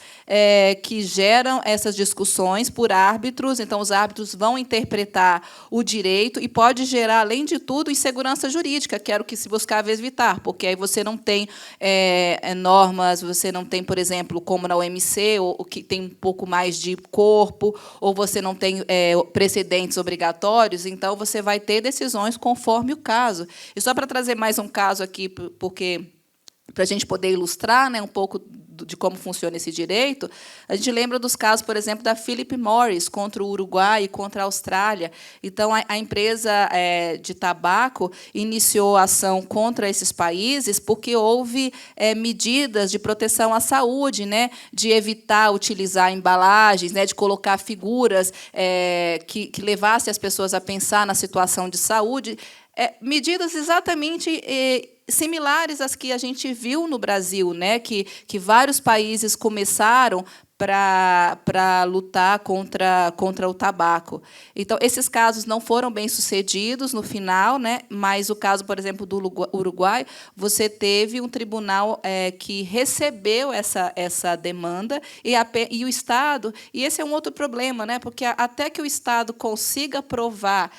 que geram essas discussões por árbitros. Então, os árbitros vão interpretar o direito e pode gerar, além de tudo, insegurança jurídica, que era o que se buscava evitar, evitar, porque aí você não tem normas, você não tem, por exemplo, como na OMC, o que tem um pouco mais de corpo, ou você não tem precedentes obrigatórios, então você vai ter decisões conforme o caso. E só para trazer mais um caso aqui, porque para a gente poder ilustrar, né, um pouco de como funciona esse direito, a gente lembra dos casos, por exemplo, da Philip Morris contra o Uruguai e contra a Austrália. Então, a empresa de tabaco iniciou ação contra esses países porque houve medidas de proteção à saúde, né, de evitar utilizar embalagens, né, de colocar figuras que levassem as pessoas a pensar na situação de saúde, medidas exatamente similares às que a gente viu no Brasil, né, que vários países começaram para lutar contra o tabaco. Então, esses casos não foram bem-sucedidos no final, né, mas o caso, por exemplo, do Uruguai, você teve um tribunal que recebeu essa demanda e o Estado, e esse é um outro problema, né, porque até que o Estado consiga provar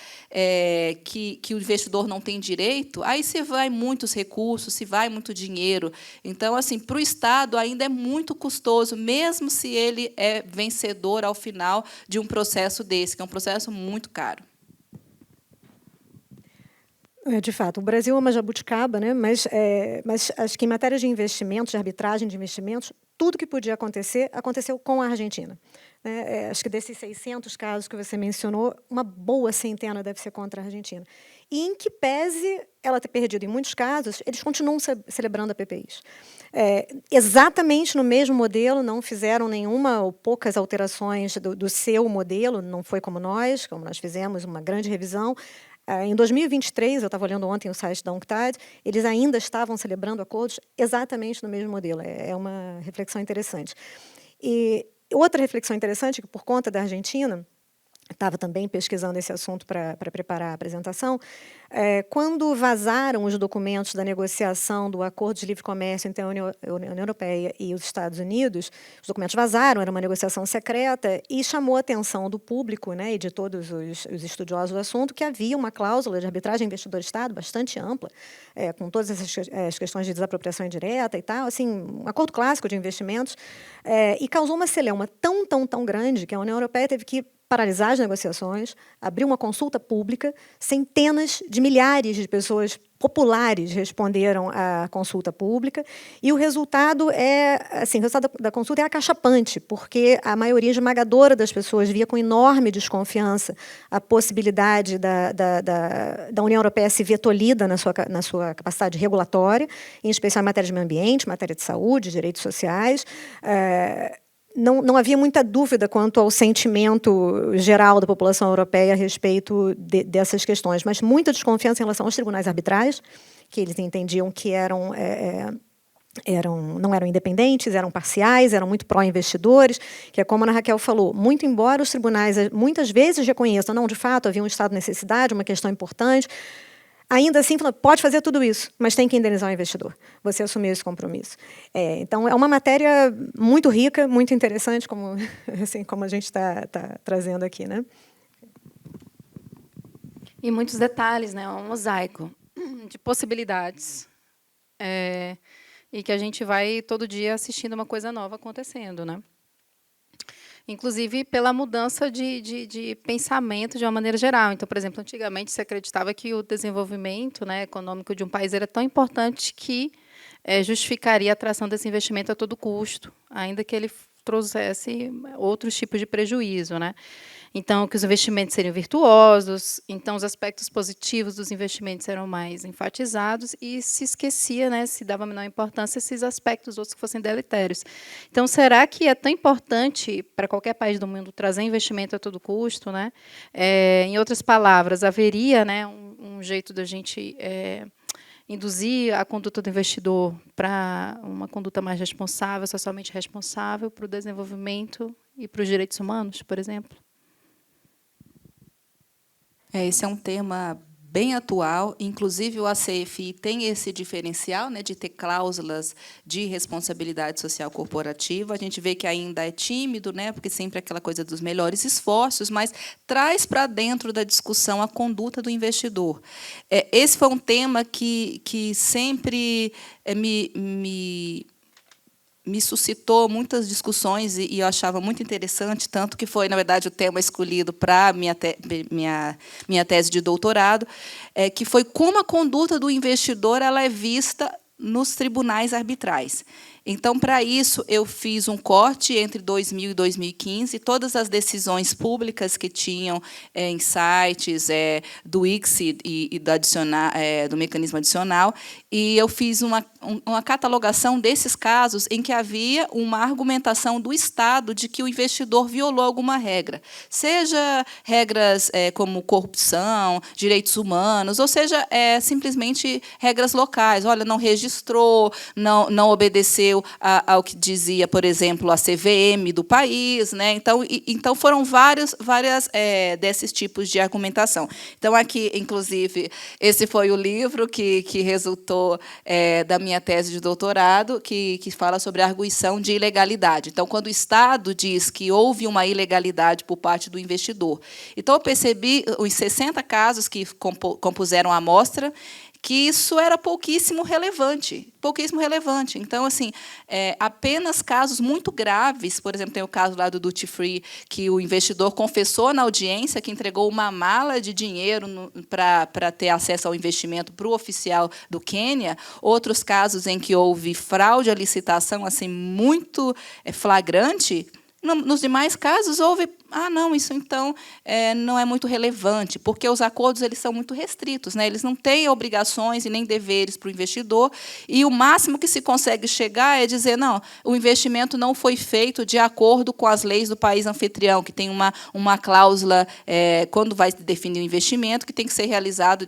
que o investidor não tem direito, aí se vai muitos recursos, se vai muito dinheiro. Então, assim, para o Estado ainda é muito custoso, mesmo se ele é vencedor ao final de um processo desse, que é um processo muito caro. De fato, o Brasil é uma jabuticaba, né? Mas acho que em matéria de investimentos, de arbitragem de investimentos, tudo que podia acontecer, aconteceu com a Argentina. Acho que desses 600 casos que você mencionou, uma boa centena deve ser contra a Argentina. E, em que pese ela ter perdido em muitos casos, eles continuam celebrando a PPIs. Exatamente no mesmo modelo, não fizeram nenhuma ou poucas alterações do seu modelo, não foi como nós fizemos uma grande revisão. Em 2023, eu estava olhando ontem o site da UNCTAD, eles ainda estavam celebrando acordos exatamente no mesmo modelo. É uma reflexão interessante. E outra reflexão interessante, que por conta da Argentina, estava também pesquisando esse assunto para preparar a apresentação, quando vazaram os documentos da negociação do Acordo de Livre Comércio entre a União Europeia e os Estados Unidos, os documentos vazaram, era uma negociação secreta, e chamou a atenção do público, né, e de todos os estudiosos do assunto, que havia uma cláusula de arbitragem investidor-Estado bastante ampla, com todas as questões de desapropriação indireta e tal, assim, um acordo clássico de investimentos, e causou uma celeuma tão grande que a União Europeia teve que paralisar as negociações, abrir uma consulta pública, centenas de milhares de pessoas populares responderam à consulta pública, e o resultado da consulta é acachapante, porque a maioria esmagadora das pessoas via com enorme desconfiança a possibilidade da União Europeia se ver tolhida na sua capacidade regulatória, em especial em matéria de meio ambiente, matéria de saúde, direitos sociais. Não havia muita dúvida quanto ao sentimento geral da população europeia a respeito dessas questões, mas muita desconfiança em relação aos tribunais arbitrais, que eles entendiam que não eram independentes, eram parciais, eram muito pró-investidores, que é como a Ana Raquel falou, muito embora os tribunais muitas vezes reconheçam, não, de fato, havia um estado de necessidade, uma questão importante, ainda assim, pode fazer tudo isso, mas tem que indenizar o investidor. Você assumiu esse compromisso. Então, é uma matéria muito rica, muito interessante, como a gente está trazendo aqui, né? E muitos detalhes, né? Um mosaico de possibilidades. E que a gente vai, todo dia, assistindo uma coisa nova acontecendo, né? Inclusive pela mudança de pensamento de uma maneira geral. Então, por exemplo, antigamente se acreditava que o desenvolvimento, né, econômico de um país era tão importante que justificaria a atração desse investimento a todo custo, ainda que ele trouxesse outros tipos de prejuízo, né? Então, que os investimentos seriam virtuosos, então os aspectos positivos dos investimentos eram mais enfatizados e se esquecia, né, se dava menor importância a esses aspectos outros que fossem deletérios. Então, será que é tão importante para qualquer país do mundo trazer investimento a todo custo, né? Em outras palavras, haveria, né, um jeito da gente induzir a conduta do investidor para uma conduta mais responsável, socialmente responsável, para o desenvolvimento e para os direitos humanos, por exemplo? Esse é um tema bem atual, inclusive o ACFI tem esse diferencial, né, de ter cláusulas de responsabilidade social corporativa. A gente vê que ainda é tímido, né, porque sempre é aquela coisa dos melhores esforços, mas traz para dentro da discussão a conduta do investidor. Esse foi um tema que sempre me suscitou muitas discussões e eu achava muito interessante, tanto que foi, na verdade, o tema escolhido para a minha tese de doutorado, que foi como a conduta do investidor ela é vista nos tribunais arbitrais. Então, para isso, eu fiz um corte entre 2000 e 2015, todas as decisões públicas que tinham em sites do ICSID e do mecanismo adicional, e eu fiz uma catalogação desses casos em que havia uma argumentação do Estado de que o investidor violou alguma regra, seja regras como corrupção, direitos humanos, ou seja, simplesmente regras locais. Olha, não registrou, não obedeceu ao que dizia, por exemplo, a CVM do país, né? Então foram várias desses tipos de argumentação. Então, aqui, inclusive, esse foi o livro que resultou da minha tese de doutorado, que fala sobre a arguição de ilegalidade. Então, quando o Estado diz que houve uma ilegalidade por parte do investidor. Então, eu percebi os 60 casos que compuseram a amostra, que isso era pouquíssimo relevante. Então, assim, apenas casos muito graves, por exemplo, tem o caso lá do Duty Free, que o investidor confessou na audiência que entregou uma mala de dinheiro para ter acesso ao investimento para o oficial do Quênia. Outros casos em que houve fraude à licitação, assim, muito flagrante. Nos demais casos, houve... não, isso, então, não é muito relevante, porque os acordos eles são muito restritos, né? Eles não têm obrigações e nem deveres para o investidor, e o máximo que se consegue chegar é dizer, não, o investimento não foi feito de acordo com as leis do país anfitrião, que tem uma cláusula, quando vai definir o investimento, que tem que ser realizado,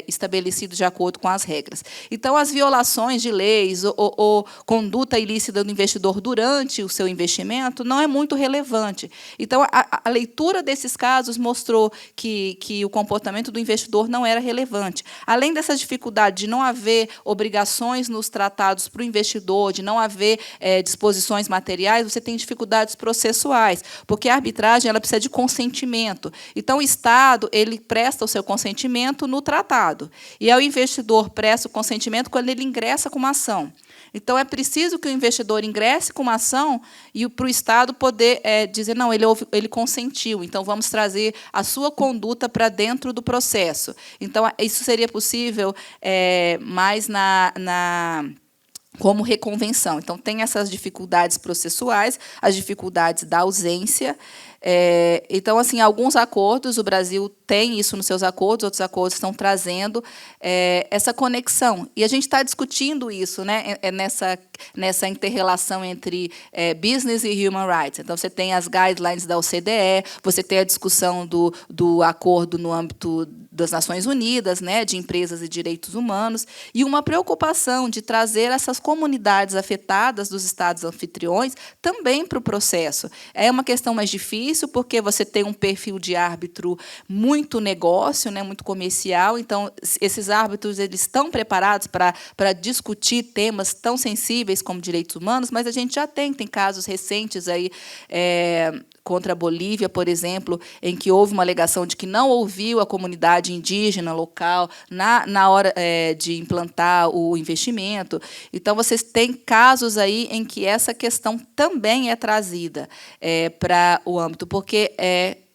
estabelecido de acordo com as regras. Então, as violações de leis ou conduta ilícita do investidor durante o seu investimento não é muito relevante. Então, a leitura desses casos mostrou que o comportamento do investidor não era relevante. Além dessa dificuldade de não haver obrigações nos tratados para o investidor, de não haver disposições materiais, você tem dificuldades processuais, porque a arbitragem ela precisa de consentimento. Então, o Estado ele presta o seu consentimento no tratado, e o investidor presta o consentimento quando ele ingressa com uma ação. Então, é preciso que o investidor ingresse com uma ação e para o Estado poder dizer, não, ele consentiu, então vamos trazer a sua conduta para dentro do processo. Então, isso seria possível mais como reconvenção. Então, tem essas dificuldades processuais, as dificuldades da ausência. Então, assim, alguns acordos, o Brasil tem isso nos seus acordos, outros acordos estão trazendo essa conexão. E a gente está discutindo isso, né, nessa inter-relação entre business e human rights. Então, você tem as guidelines da OCDE, você tem a discussão do acordo no âmbito das Nações Unidas, né, de empresas e direitos humanos, e uma preocupação de trazer essas comunidades afetadas dos estados anfitriões também para o processo. É uma questão mais difícil, porque você tem um perfil de árbitro muito negócio, né, muito comercial, então esses árbitros eles estão preparados para discutir temas tão sensíveis como direitos humanos, mas a gente já tem casos recentes aí, contra a Bolívia, por exemplo, em que houve uma alegação de que não ouviu a comunidade indígena local na hora de implantar o investimento. Então, vocês têm casos aí em que essa questão também é trazida para o âmbito, porque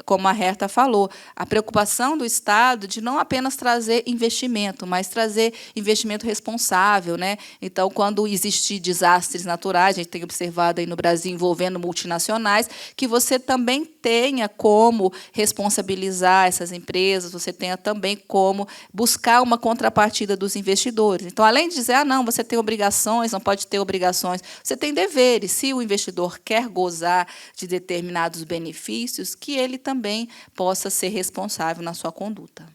como a Herta falou, a preocupação do Estado de não apenas trazer investimento, mas trazer investimento responsável, né? Então, quando existir desastres naturais, a gente tem observado aí no Brasil envolvendo multinacionais, que você também tenha como responsabilizar essas empresas, você tenha também como buscar uma contrapartida dos investidores. Então, além de dizer, não, você tem obrigações, não pode ter obrigações, você tem deveres. Se o investidor quer gozar de determinados benefícios, que ele também possa ser responsável na sua conduta.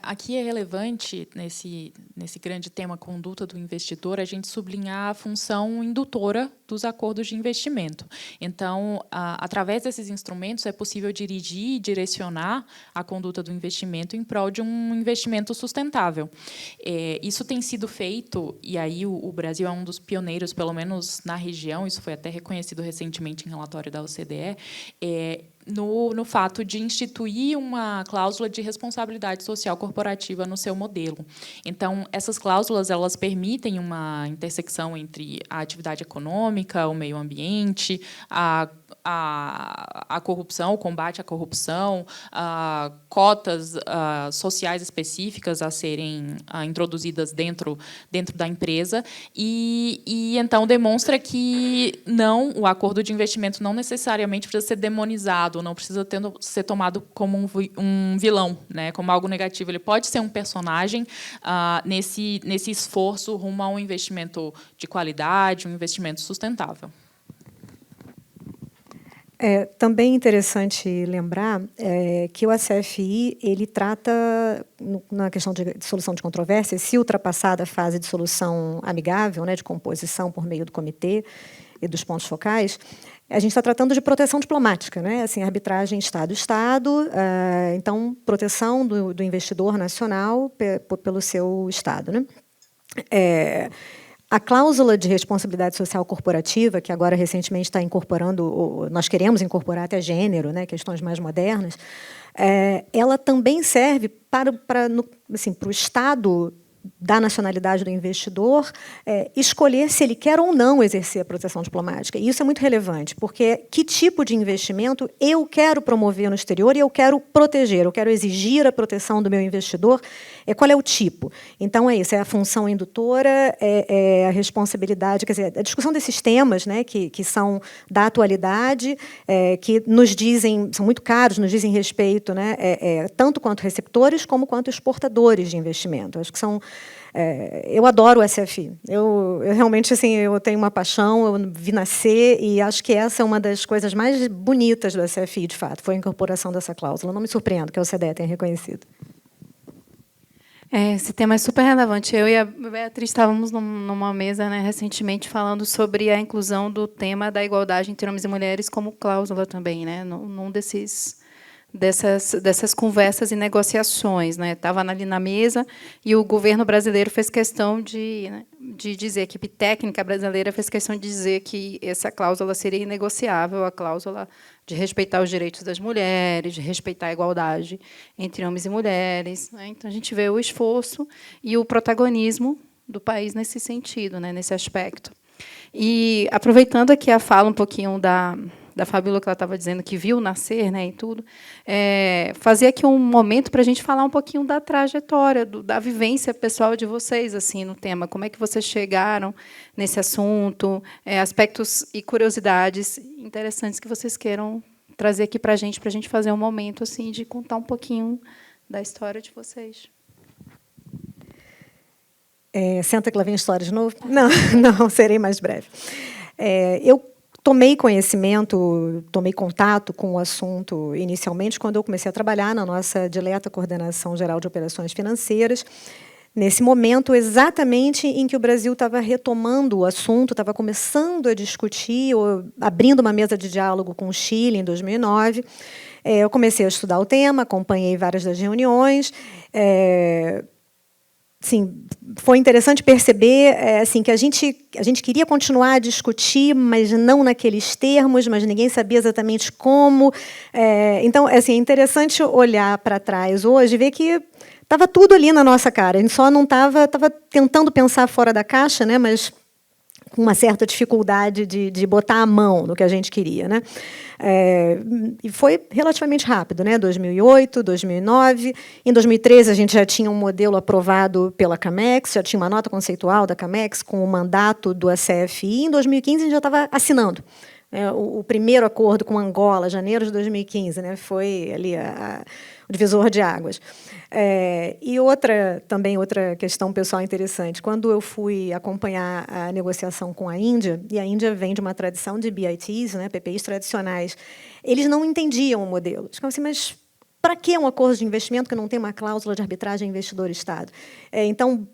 Aqui é relevante, nesse grande tema conduta do investidor, a gente sublinhar a função indutora dos acordos de investimento. Então, através desses instrumentos, é possível dirigir e direcionar a conduta do investimento em prol de um investimento sustentável. Isso tem sido feito, e aí o Brasil é um dos pioneiros, pelo menos na região, isso foi até reconhecido recentemente em relatório da OCDE, no fato de instituir uma cláusula de responsabilidade social corporativa no seu modelo. Então, essas cláusulas elas permitem uma intersecção entre a atividade econômica, o meio ambiente, a corrupção, o combate à corrupção, cotas sociais específicas a serem introduzidas dentro da empresa, e então demonstra que o acordo de investimento não necessariamente precisa ser demonizado, não precisa ser tomado como um vilão, né, como algo negativo. Ele pode ser um personagem nesse esforço rumo a um investimento de qualidade, um investimento sustentável. Também interessante lembrar que o ACFI ele trata, na questão de solução de controvérsias, se ultrapassada a fase de solução amigável, né, de composição por meio do comitê e dos pontos focais, a gente está tratando de proteção diplomática, né? Assim, arbitragem Estado-Estado, então, proteção do investidor nacional pelo seu Estado, né? A cláusula de responsabilidade social corporativa, que agora recentemente está incorporando, nós queremos incorporar até gênero, né, questões mais modernas, ela também serve para o Estado da nacionalidade do investidor escolher se ele quer ou não exercer a proteção diplomática. E isso é muito relevante, porque que tipo de investimento eu quero promover no exterior e eu quero proteger, eu quero exigir a proteção do meu investidor, qual é o tipo? Então, é isso, é a função indutora, é a responsabilidade, quer dizer, a discussão desses temas, né, que são da atualidade, que nos dizem, são muito caros, nos dizem respeito, né, tanto quanto receptores como quanto exportadores de investimento. Acho que são... eu adoro o SFI. Eu realmente assim, eu tenho uma paixão, eu vi nascer e acho que essa é uma das coisas mais bonitas do SFI, de fato, foi a incorporação dessa cláusula. Não me surpreendo que a OCDE tenha reconhecido. Esse tema é super relevante. Eu e a Beatriz estávamos numa mesa, né, recentemente falando sobre a inclusão do tema da igualdade entre homens e mulheres como cláusula também, né, num dessas conversas e negociações, né? Estava ali na mesa e o governo brasileiro fez questão de dizer, a equipe técnica brasileira fez questão de dizer que essa cláusula seria inegociável, a cláusula de respeitar os direitos das mulheres, de respeitar a igualdade entre homens e mulheres, né? Então, a gente vê o esforço e o protagonismo do país nesse sentido, né? Nesse aspecto. E, aproveitando aqui a fala um pouquinho da Fabíola, que ela estava dizendo que viu nascer, né, e tudo, fazer aqui um momento para a gente falar um pouquinho da trajetória, da vivência pessoal de vocês assim no tema. Como é que vocês chegaram nesse assunto, aspectos e curiosidades interessantes que vocês queiram trazer aqui para a gente fazer um momento assim de contar um pouquinho da história de vocês. Senta que lá vem história de novo? Não, serei mais breve. Eu tomei contato com o assunto inicialmente quando eu comecei a trabalhar na nossa dileta Coordenação Geral de Operações Financeiras, nesse momento exatamente em que o Brasil estava retomando o assunto, estava começando a discutir, abrindo uma mesa de diálogo com o Chile em 2009. Eu comecei a estudar o tema, acompanhei várias das reuniões. Sim, foi interessante perceber assim, que a gente queria continuar a discutir, mas não naqueles termos, mas ninguém sabia exatamente como. Então, assim, é interessante olhar para trás hoje e ver que estava tudo ali na nossa cara. A gente só não estava tentando pensar fora da caixa, né, mas com uma certa dificuldade de botar a mão no que a gente queria, né? E foi relativamente rápido, né? 2008, 2009. Em 2013, a gente já tinha um modelo aprovado pela Camex, já tinha uma nota conceitual da Camex com o mandato do ACFI. Em 2015, a gente já estava assinando o primeiro acordo com Angola, janeiro de 2015, né? Foi ali o divisor de águas. E outra questão pessoal interessante, quando eu fui acompanhar a negociação com a Índia, e a Índia vem de uma tradição de BITs, né, PPIs tradicionais, eles não entendiam o modelo. Eles ficavam assim, mas para que um acordo de investimento que não tem uma cláusula de arbitragem investidor-Estado? Então,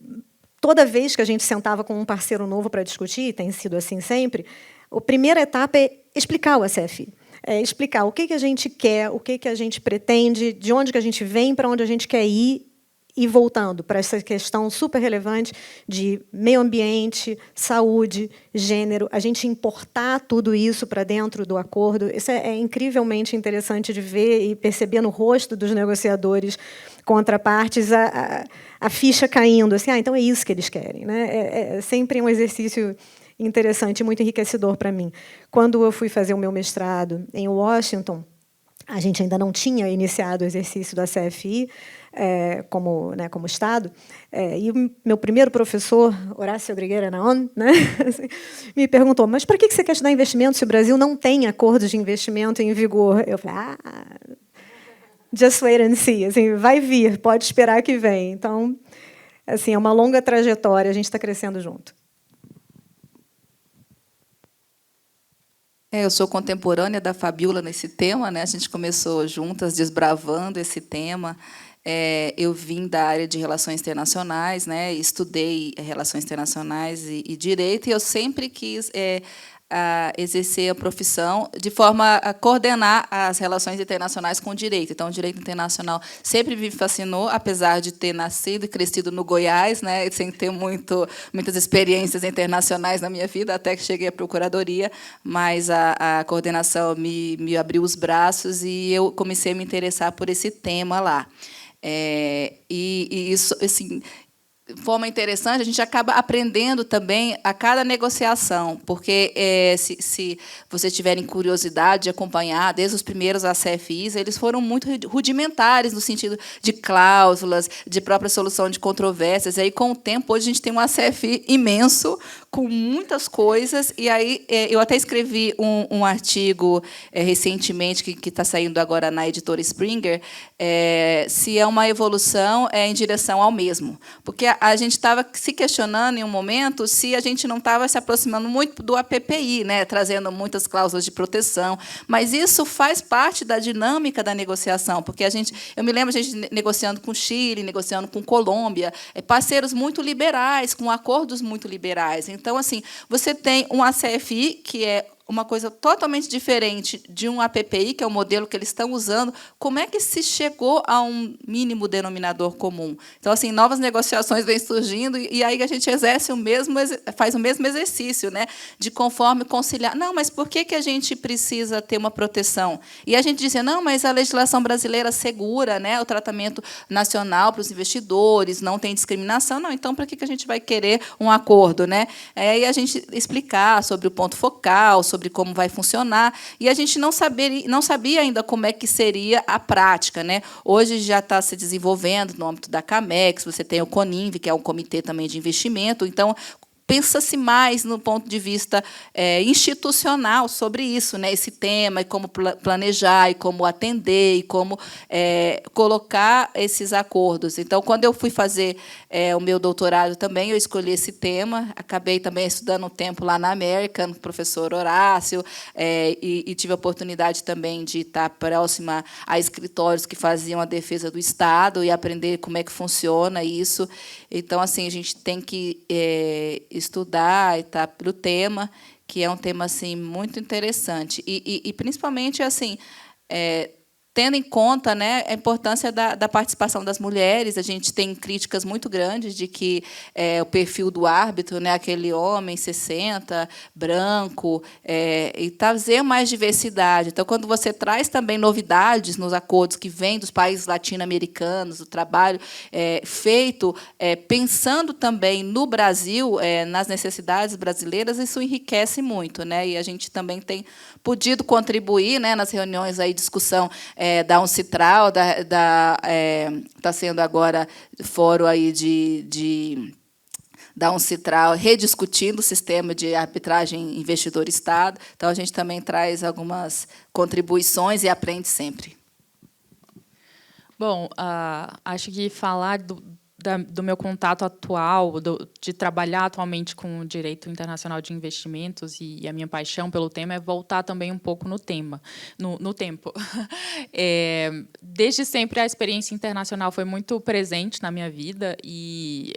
toda vez que a gente sentava com um parceiro novo para discutir, e tem sido assim sempre, a primeira etapa é explicar o ACFI. Explicar o que a gente quer, o que a gente pretende, de onde que a gente vem, para onde a gente quer ir, e voltando para essa questão super relevante de meio ambiente, saúde, gênero, a gente importar tudo isso para dentro do acordo. Isso é incrivelmente interessante de ver e perceber no rosto dos negociadores contrapartes a ficha caindo. Assim, então é isso que eles querem, né? É sempre um exercício interessante, muito enriquecedor para mim. Quando eu fui fazer o meu mestrado em Washington, a gente ainda não tinha iniciado o exercício da CFI como Estado, e o meu primeiro professor, Horácio Grigueira Naon, né, assim, me perguntou, mas para que você quer estudar investimento se o Brasil não tem acordos de investimento em vigor? Eu falei, just wait and see, assim, vai vir, pode esperar que vem. Então, assim, é uma longa trajetória, a gente está crescendo junto. Eu sou contemporânea da Fabiola nesse tema, né? A gente começou juntas desbravando esse tema. Eu vim da área de relações internacionais, né? Estudei relações internacionais e direito, e eu sempre quis exercer a profissão de forma a coordenar as relações internacionais com o direito. Então, o direito internacional sempre me fascinou, apesar de ter nascido e crescido no Goiás, né, sem ter muitas experiências internacionais na minha vida, até que cheguei à procuradoria, mas a coordenação me abriu os braços e eu comecei a me interessar por esse tema lá. E isso, assim, de forma interessante, a gente acaba aprendendo também a cada negociação, porque se vocês tiverem curiosidade de acompanhar, desde os primeiros ACFIs, eles foram muito rudimentares no sentido de cláusulas, de própria solução de controvérsias. E aí, com o tempo, hoje a gente tem um ACFI imenso, com muitas coisas, e aí eu até escrevi um artigo recentemente, que está saindo agora na editora Springer, se é uma evolução em direção ao mesmo. Porque a gente estava se questionando, em um momento, se a gente não estava se aproximando muito do APPI, né, trazendo muitas cláusulas de proteção. Mas isso faz parte da dinâmica da negociação, porque eu me lembro a gente negociando com Chile, negociando com Colômbia, parceiros muito liberais, com acordos muito liberais. Então, assim, você tem um ACFI, que é uma coisa totalmente diferente de um APPI, que é o modelo que eles estão usando. Como é que se chegou a um mínimo denominador comum? Então, assim, novas negociações vêm surgindo, e aí a gente faz o mesmo exercício, né, de conforme conciliar. Não, mas por que a gente precisa ter uma proteção? E a gente dizia, não, mas a legislação brasileira segura, né, o tratamento nacional para os investidores, não tem discriminação. Não, então, para que a gente vai querer um acordo, né? E a gente explicar sobre o ponto focal, sobre como vai funcionar, e a gente não sabia ainda como é que seria a prática, né? Hoje já está se desenvolvendo no âmbito da CAMEX, você tem o CONINV, que é um comitê também de investimento, então pensa-se mais no ponto de vista institucional sobre isso, né? Esse tema, e como planejar, e como atender, e como colocar esses acordos. Então, quando eu fui fazer o meu doutorado também, eu escolhi esse tema, acabei também estudando um tempo lá na América, no professor Horácio, e tive a oportunidade também de estar próxima a escritórios que faziam a defesa do Estado e aprender como é que funciona isso. Então, assim, a gente tem que estudar e estar para o tema, que é um tema assim muito interessante, e principalmente assim tendo em conta, né, a importância da participação das mulheres. A gente tem críticas muito grandes de que o perfil do árbitro, né, aquele homem 60, branco, e trazer mais diversidade. Então, quando você traz também novidades nos acordos que vêm dos países latino-americanos, o trabalho feito pensando também no Brasil, nas necessidades brasileiras, isso enriquece muito, né? E a gente também tem podido contribuir, né, nas reuniões aí, discussão da Uncitral, está sendo agora fórum aí da Uncitral, rediscutindo o sistema de arbitragem investidor-Estado. Então, a gente também traz algumas contribuições e aprende sempre. Bom, acho que falar do meu contato atual, de trabalhar atualmente com o direito internacional de investimentos e a minha paixão pelo tema é voltar também um pouco no tempo. Desde sempre, a experiência internacional foi muito presente na minha vida e,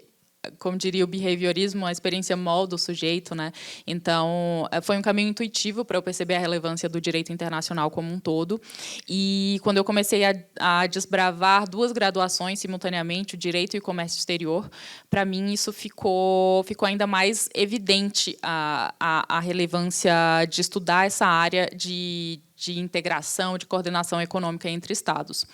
como diria o behaviorismo, a experiência molda o sujeito, né? Então, foi um caminho intuitivo para eu perceber a relevância do direito internacional como um todo. E, quando eu comecei a desbravar 2 graduações simultaneamente, o Direito e o Comércio Exterior, para mim isso ficou ainda mais evidente a relevância de estudar essa área de integração, de coordenação econômica entre Estados.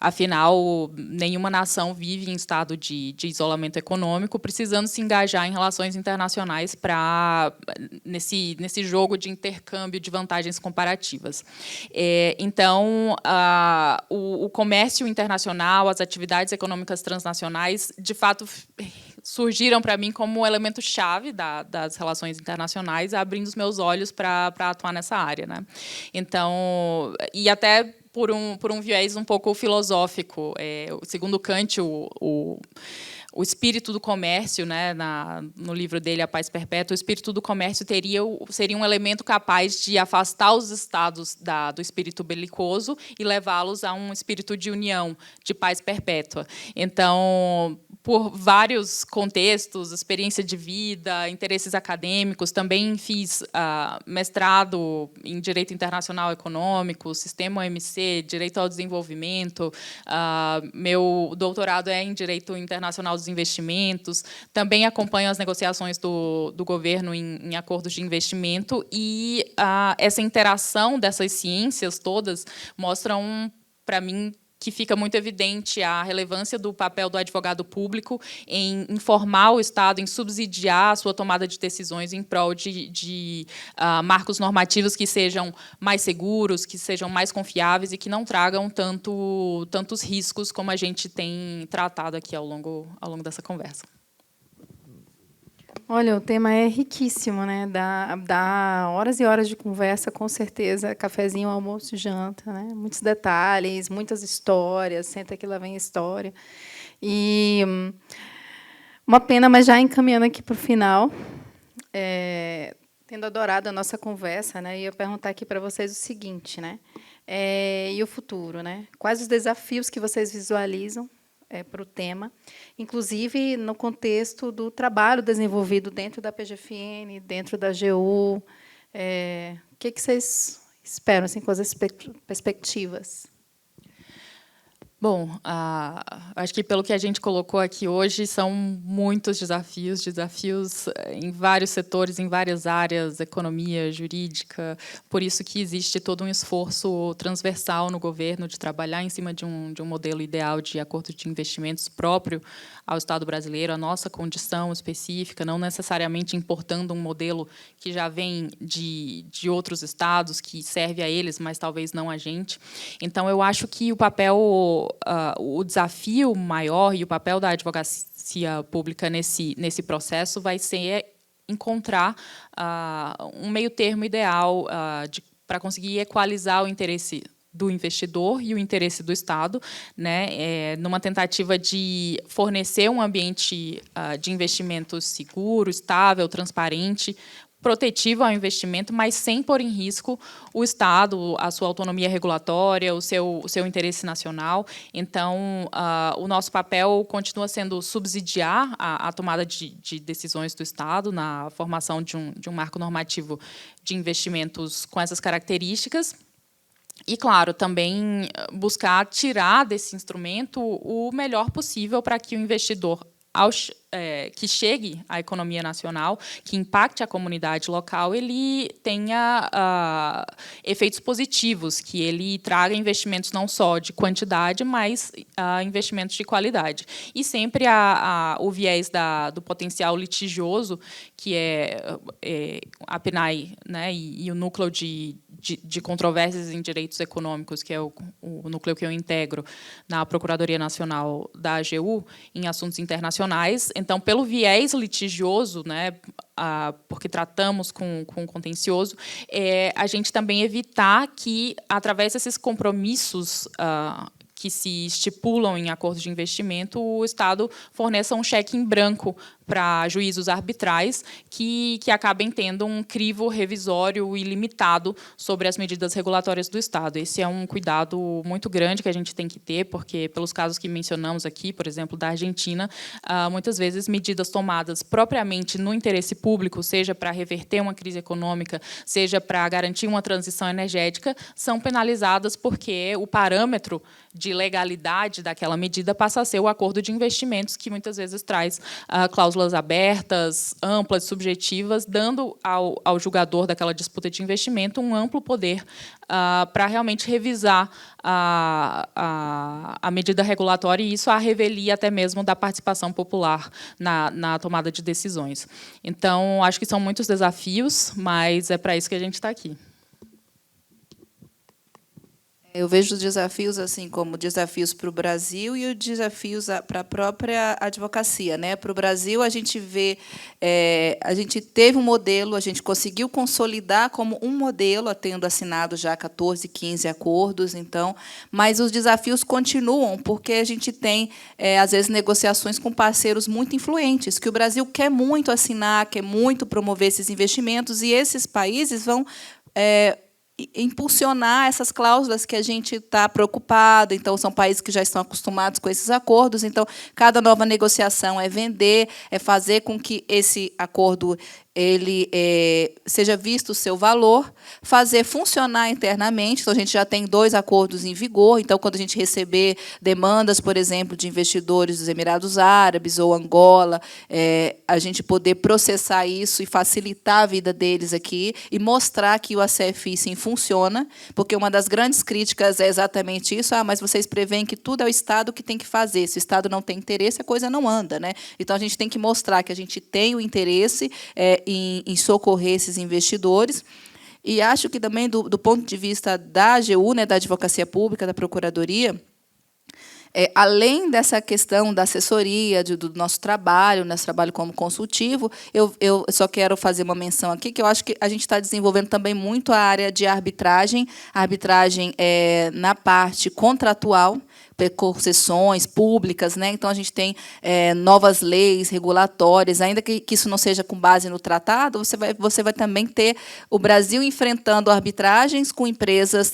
Afinal, nenhuma nação vive em estado de isolamento econômico, precisando se engajar em relações internacionais nesse jogo de intercâmbio de vantagens comparativas. Então, o comércio internacional, as atividades econômicas transnacionais, de fato, surgiram para mim como um elemento-chave das relações internacionais, abrindo os meus olhos para atuar nessa área, né? Então, e até por um viés um pouco filosófico. Segundo Kant, o espírito do comércio, né, no livro dele, A Paz Perpétua, o espírito do comércio seria um elemento capaz de afastar os estados do espírito belicoso e levá-los a um espírito de união, de paz perpétua. Então, por vários contextos, experiência de vida, interesses acadêmicos, também fiz mestrado em Direito Internacional Econômico, Sistema OMC, Direito ao Desenvolvimento, meu doutorado é em Direito Internacional dos Investimentos, também acompanho as negociações do governo em acordos de investimento, e essa interação dessas ciências todas mostram, para mim, que fica muito evidente a relevância do papel do advogado público em informar o Estado, em subsidiar a sua tomada de decisões em prol de marcos normativos que sejam mais seguros, que sejam mais confiáveis e que não tragam tantos riscos como a gente tem tratado aqui ao longo dessa conversa. Olha, o tema é riquíssimo, né? Dá horas e horas de conversa, com certeza. Cafezinho, almoço e janta, né? Muitos detalhes, muitas histórias. Senta que lá vem história. E uma pena, mas já encaminhando aqui para o final, tendo adorado a nossa conversa, né? Ia perguntar aqui para vocês o seguinte, né? E o futuro, né? Quais os desafios que vocês visualizam para o tema, inclusive no contexto do trabalho desenvolvido dentro da PGFN, dentro da AGU. O que vocês esperam, assim, com as perspectivas? Bom, acho que, pelo que a gente colocou aqui hoje, são muitos desafios em vários setores, em várias áreas, economia, jurídica. Por isso que existe todo um esforço transversal no governo de trabalhar em cima de um modelo ideal de acordo de investimentos próprio ao Estado brasileiro, a nossa condição específica, não necessariamente importando um modelo que já vem de outros estados, que serve a eles, mas talvez não a gente. Então, eu acho que o desafio maior e o papel da advocacia pública nesse processo vai ser encontrar um meio termo ideal para conseguir equalizar o interesse do investidor e o interesse do Estado, né, numa tentativa de fornecer um ambiente de investimento seguro, estável, transparente, protetivo ao investimento, mas sem pôr em risco o Estado, a sua autonomia regulatória, o seu interesse nacional. Então, o nosso papel continua sendo subsidiar a tomada de decisões do Estado na formação de um marco normativo de investimentos com essas características. E, claro, também buscar tirar desse instrumento o melhor possível para que o investidor que chegue à economia nacional, que impacte a comunidade local, ele tenha efeitos positivos, que ele traga investimentos não só de quantidade, mas investimentos de qualidade. E sempre o viés do potencial litigioso, que é a PNAE, né, e o núcleo de controvérsias em direitos econômicos, que é o núcleo que eu integro na Procuradoria Nacional da AGU, em assuntos internacionais. Então, pelo viés litigioso, né, porque tratamos com contencioso, a gente também evitar que, através desses compromissos que se estipulam em acordos de investimento, o Estado forneça um cheque em branco para juízos arbitrais que acabem tendo um crivo revisório ilimitado sobre as medidas regulatórias do Estado. Esse é um cuidado muito grande que a gente tem que ter, porque, pelos casos que mencionamos aqui, por exemplo, da Argentina, muitas vezes medidas tomadas propriamente no interesse público, seja para reverter uma crise econômica, seja para garantir uma transição energética, são penalizadas porque o parâmetro de legalidade daquela medida passa a ser o acordo de investimentos, que muitas vezes traz cláusulas abertas, amplas, subjetivas, dando ao julgador daquela disputa de investimento um amplo poder para realmente revisar a medida regulatória, e isso à revelia até mesmo da participação popular na tomada de decisões. Então, acho que são muitos desafios, mas é para isso que a gente está aqui. Eu vejo os desafios assim como desafios para o Brasil e os desafios para a própria advocacia, né? Para o Brasil, a gente vê, a gente teve um modelo, a gente conseguiu consolidar como um modelo, tendo assinado já 14, 15 acordos, então, mas os desafios continuam, porque a gente tem, às vezes, negociações com parceiros muito influentes, que o Brasil quer muito assinar, quer muito promover esses investimentos, e esses países vão impulsionar essas cláusulas que a gente está preocupado. Então, são países que já estão acostumados com esses acordos. Então, cada nova negociação é vender, é fazer com que esse acordo ele seja visto o seu valor, fazer funcionar internamente. Então, a gente já tem 2 acordos em vigor. Então, quando a gente receber demandas, por exemplo, de investidores dos Emirados Árabes ou Angola, a gente poder processar isso e facilitar a vida deles aqui e mostrar que o ACFI, sim, funciona, porque uma das grandes críticas é exatamente isso: mas vocês preveem que tudo é o Estado que tem que fazer. Se o Estado não tem interesse, a coisa não anda, né? Então, a gente tem que mostrar que a gente tem o interesse em socorrer esses investidores. E acho que também, do ponto de vista da AGU, né, da Advocacia Pública, da Procuradoria, além dessa questão da assessoria, do nosso trabalho como consultivo, eu só quero fazer uma menção aqui, que eu acho que a gente está desenvolvendo também muito a área de arbitragem, na parte contratual, concessões públicas, né? Então, a gente tem novas leis regulatórias, ainda que isso não seja com base no tratado, você vai também ter o Brasil enfrentando arbitragens com empresas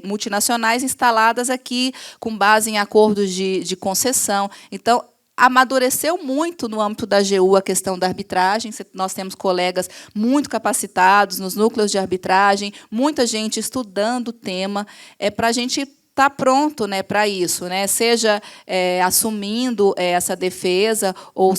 multinacionais instaladas aqui, com base em acordos de concessão. Então, amadureceu muito no âmbito da AGU a questão da arbitragem. Nós temos colegas muito capacitados nos núcleos de arbitragem, muita gente estudando o tema, para a gente está pronto, né, para isso, né? Seja assumindo essa defesa, ou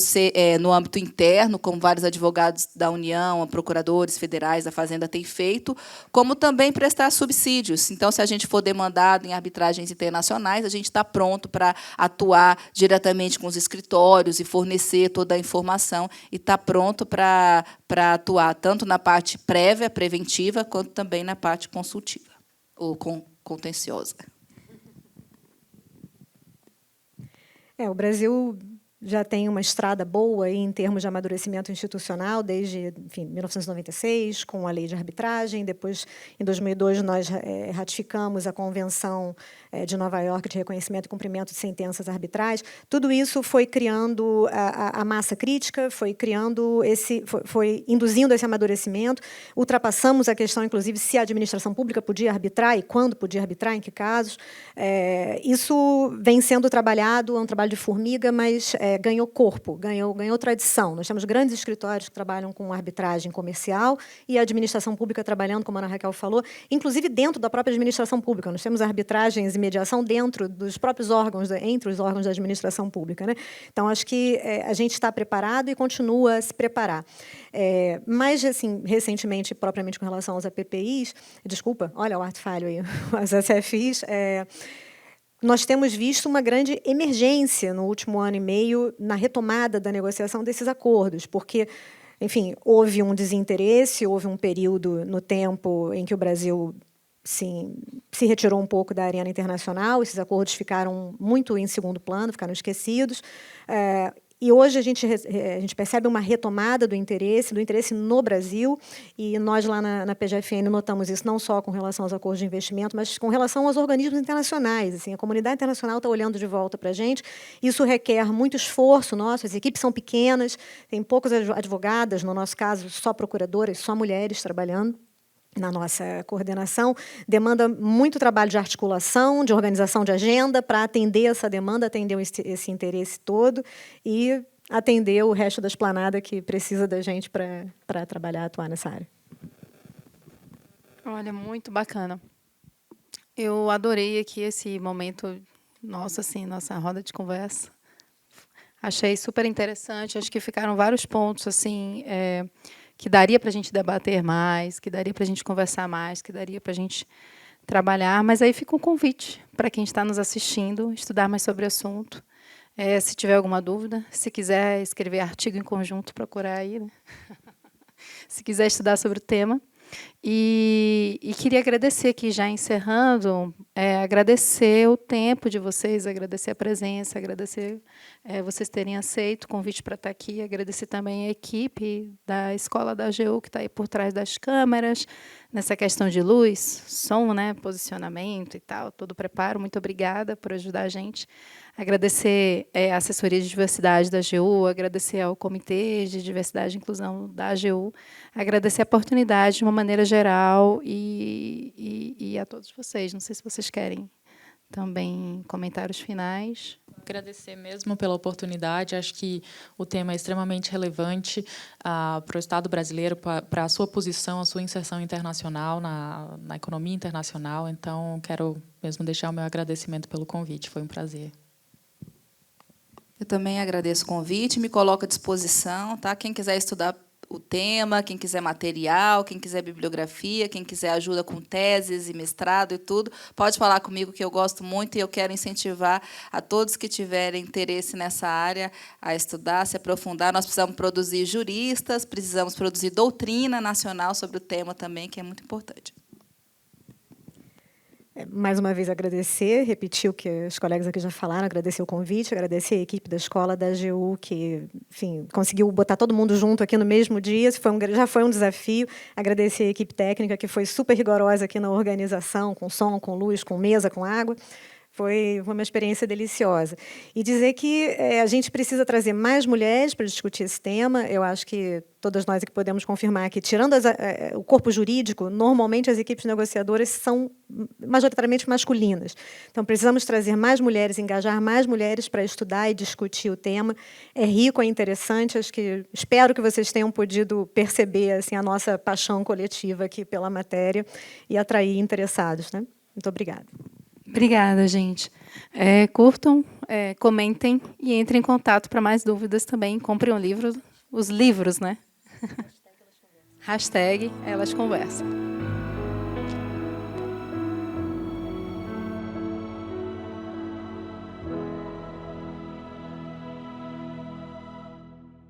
no âmbito interno, como vários advogados da União, procuradores federais da Fazenda têm feito, como também prestar subsídios. Então, se a gente for demandado em arbitragens internacionais, a gente está pronto para atuar diretamente com os escritórios e fornecer toda a informação, e está pronto para atuar tanto na parte prévia, preventiva, quanto também na parte consultiva, ou contenciosa. O Brasil já tem uma estrada boa em termos de amadurecimento institucional, desde 1996, com a lei de arbitragem. Depois, em 2002, nós ratificamos a Convenção de Nova York de reconhecimento e cumprimento de sentenças arbitrais. Tudo isso foi criando a massa crítica, foi induzindo esse amadurecimento. Ultrapassamos a questão, inclusive, se a administração pública podia arbitrar e quando podia arbitrar, em que casos. Isso vem sendo trabalhado, é um trabalho de formiga, mas ganhou corpo, ganhou tradição. Nós temos grandes escritórios que trabalham com arbitragem comercial e a administração pública trabalhando, como a Ana Raquel falou, inclusive dentro da própria administração pública. Nós temos arbitragens e mediação dentro dos próprios órgãos, entre os órgãos da administração pública, né? Então, acho que a gente está preparado e continua a se preparar. Mas, assim, recentemente, propriamente com relação aos APPIs, desculpa, olha o ato falho aí, as ACFIs, nós temos visto uma grande emergência no último ano e meio na retomada da negociação desses acordos, porque, enfim, houve um desinteresse, houve um período no tempo em que o Brasil se retirou um pouco da arena internacional, esses acordos ficaram muito em segundo plano, ficaram esquecidos, E hoje a gente percebe uma retomada do interesse no Brasil, e nós lá na PGFN notamos isso não só com relação aos acordos de investimento, mas com relação aos organismos internacionais. Assim, a comunidade internacional está olhando de volta para a gente. Isso requer muito esforço nosso, as equipes são pequenas, tem poucas advogadas, no nosso caso, só procuradoras, só mulheres trabalhando na nossa coordenação, demanda muito trabalho de articulação, de organização de agenda para atender essa demanda, atender esse interesse todo e atender o resto da esplanada que precisa da gente para trabalhar, atuar nessa área. Olha, muito bacana. Eu adorei aqui esse momento, nossa roda de conversa. Achei super interessante, acho que ficaram vários pontos assim, que daria para a gente debater mais, que daria para a gente conversar mais, que daria para a gente trabalhar, mas aí fica um convite para quem está nos assistindo, estudar mais sobre o assunto. Se tiver alguma dúvida, se quiser escrever artigo em conjunto, procurar aí, né? Se quiser estudar sobre o tema. E queria agradecer aqui, já encerrando, agradecer o tempo de vocês, agradecer a presença, agradecer vocês terem aceito o convite para estar aqui, agradecer também a equipe da Escola da AGU, que está aí por trás das câmeras, nessa questão de luz, som, né, posicionamento e tal, todo o preparo. Muito obrigada por ajudar a gente. Agradecer a assessoria de diversidade da AGU, agradecer ao Comitê de Diversidade e Inclusão da AGU, agradecer a oportunidade de uma maneira geral e a todos vocês. Não sei se vocês querem também comentários finais. Agradecer mesmo pela oportunidade. Acho que o tema é extremamente relevante para o Estado brasileiro, para a sua posição, a sua inserção internacional na economia internacional. Então, quero mesmo deixar o meu agradecimento pelo convite. Foi um prazer. Eu também agradeço o convite, me coloco à disposição, tá? Quem quiser estudar o tema, quem quiser material, quem quiser bibliografia, quem quiser ajuda com teses e mestrado e tudo, pode falar comigo, que eu gosto muito e eu quero incentivar a todos que tiverem interesse nessa área a estudar, se aprofundar. Nós precisamos produzir juristas, precisamos produzir doutrina nacional sobre o tema também, que é muito importante. Mais uma vez, agradecer, repetir o que os colegas aqui já falaram, agradecer o convite, agradecer a equipe da escola da AGU, que, enfim, conseguiu botar todo mundo junto aqui no mesmo dia, já foi um desafio. Agradecer a equipe técnica, que foi super rigorosa aqui na organização, com som, com luz, com mesa, com água. Foi uma experiência deliciosa. E dizer que a gente precisa trazer mais mulheres para discutir esse tema. Eu acho que todas nós aqui podemos confirmar que, tirando o corpo jurídico, normalmente as equipes negociadoras são majoritariamente masculinas. Então, precisamos trazer mais mulheres, engajar mais mulheres para estudar e discutir o tema. É rico, é interessante. Espero que vocês tenham podido perceber assim, a nossa paixão coletiva aqui pela matéria e atrair interessados, né? Muito obrigada. Obrigada, gente. Curtam, comentem e entrem em contato para mais dúvidas também. Comprem um livro, os livros, né? #Elas Conversam.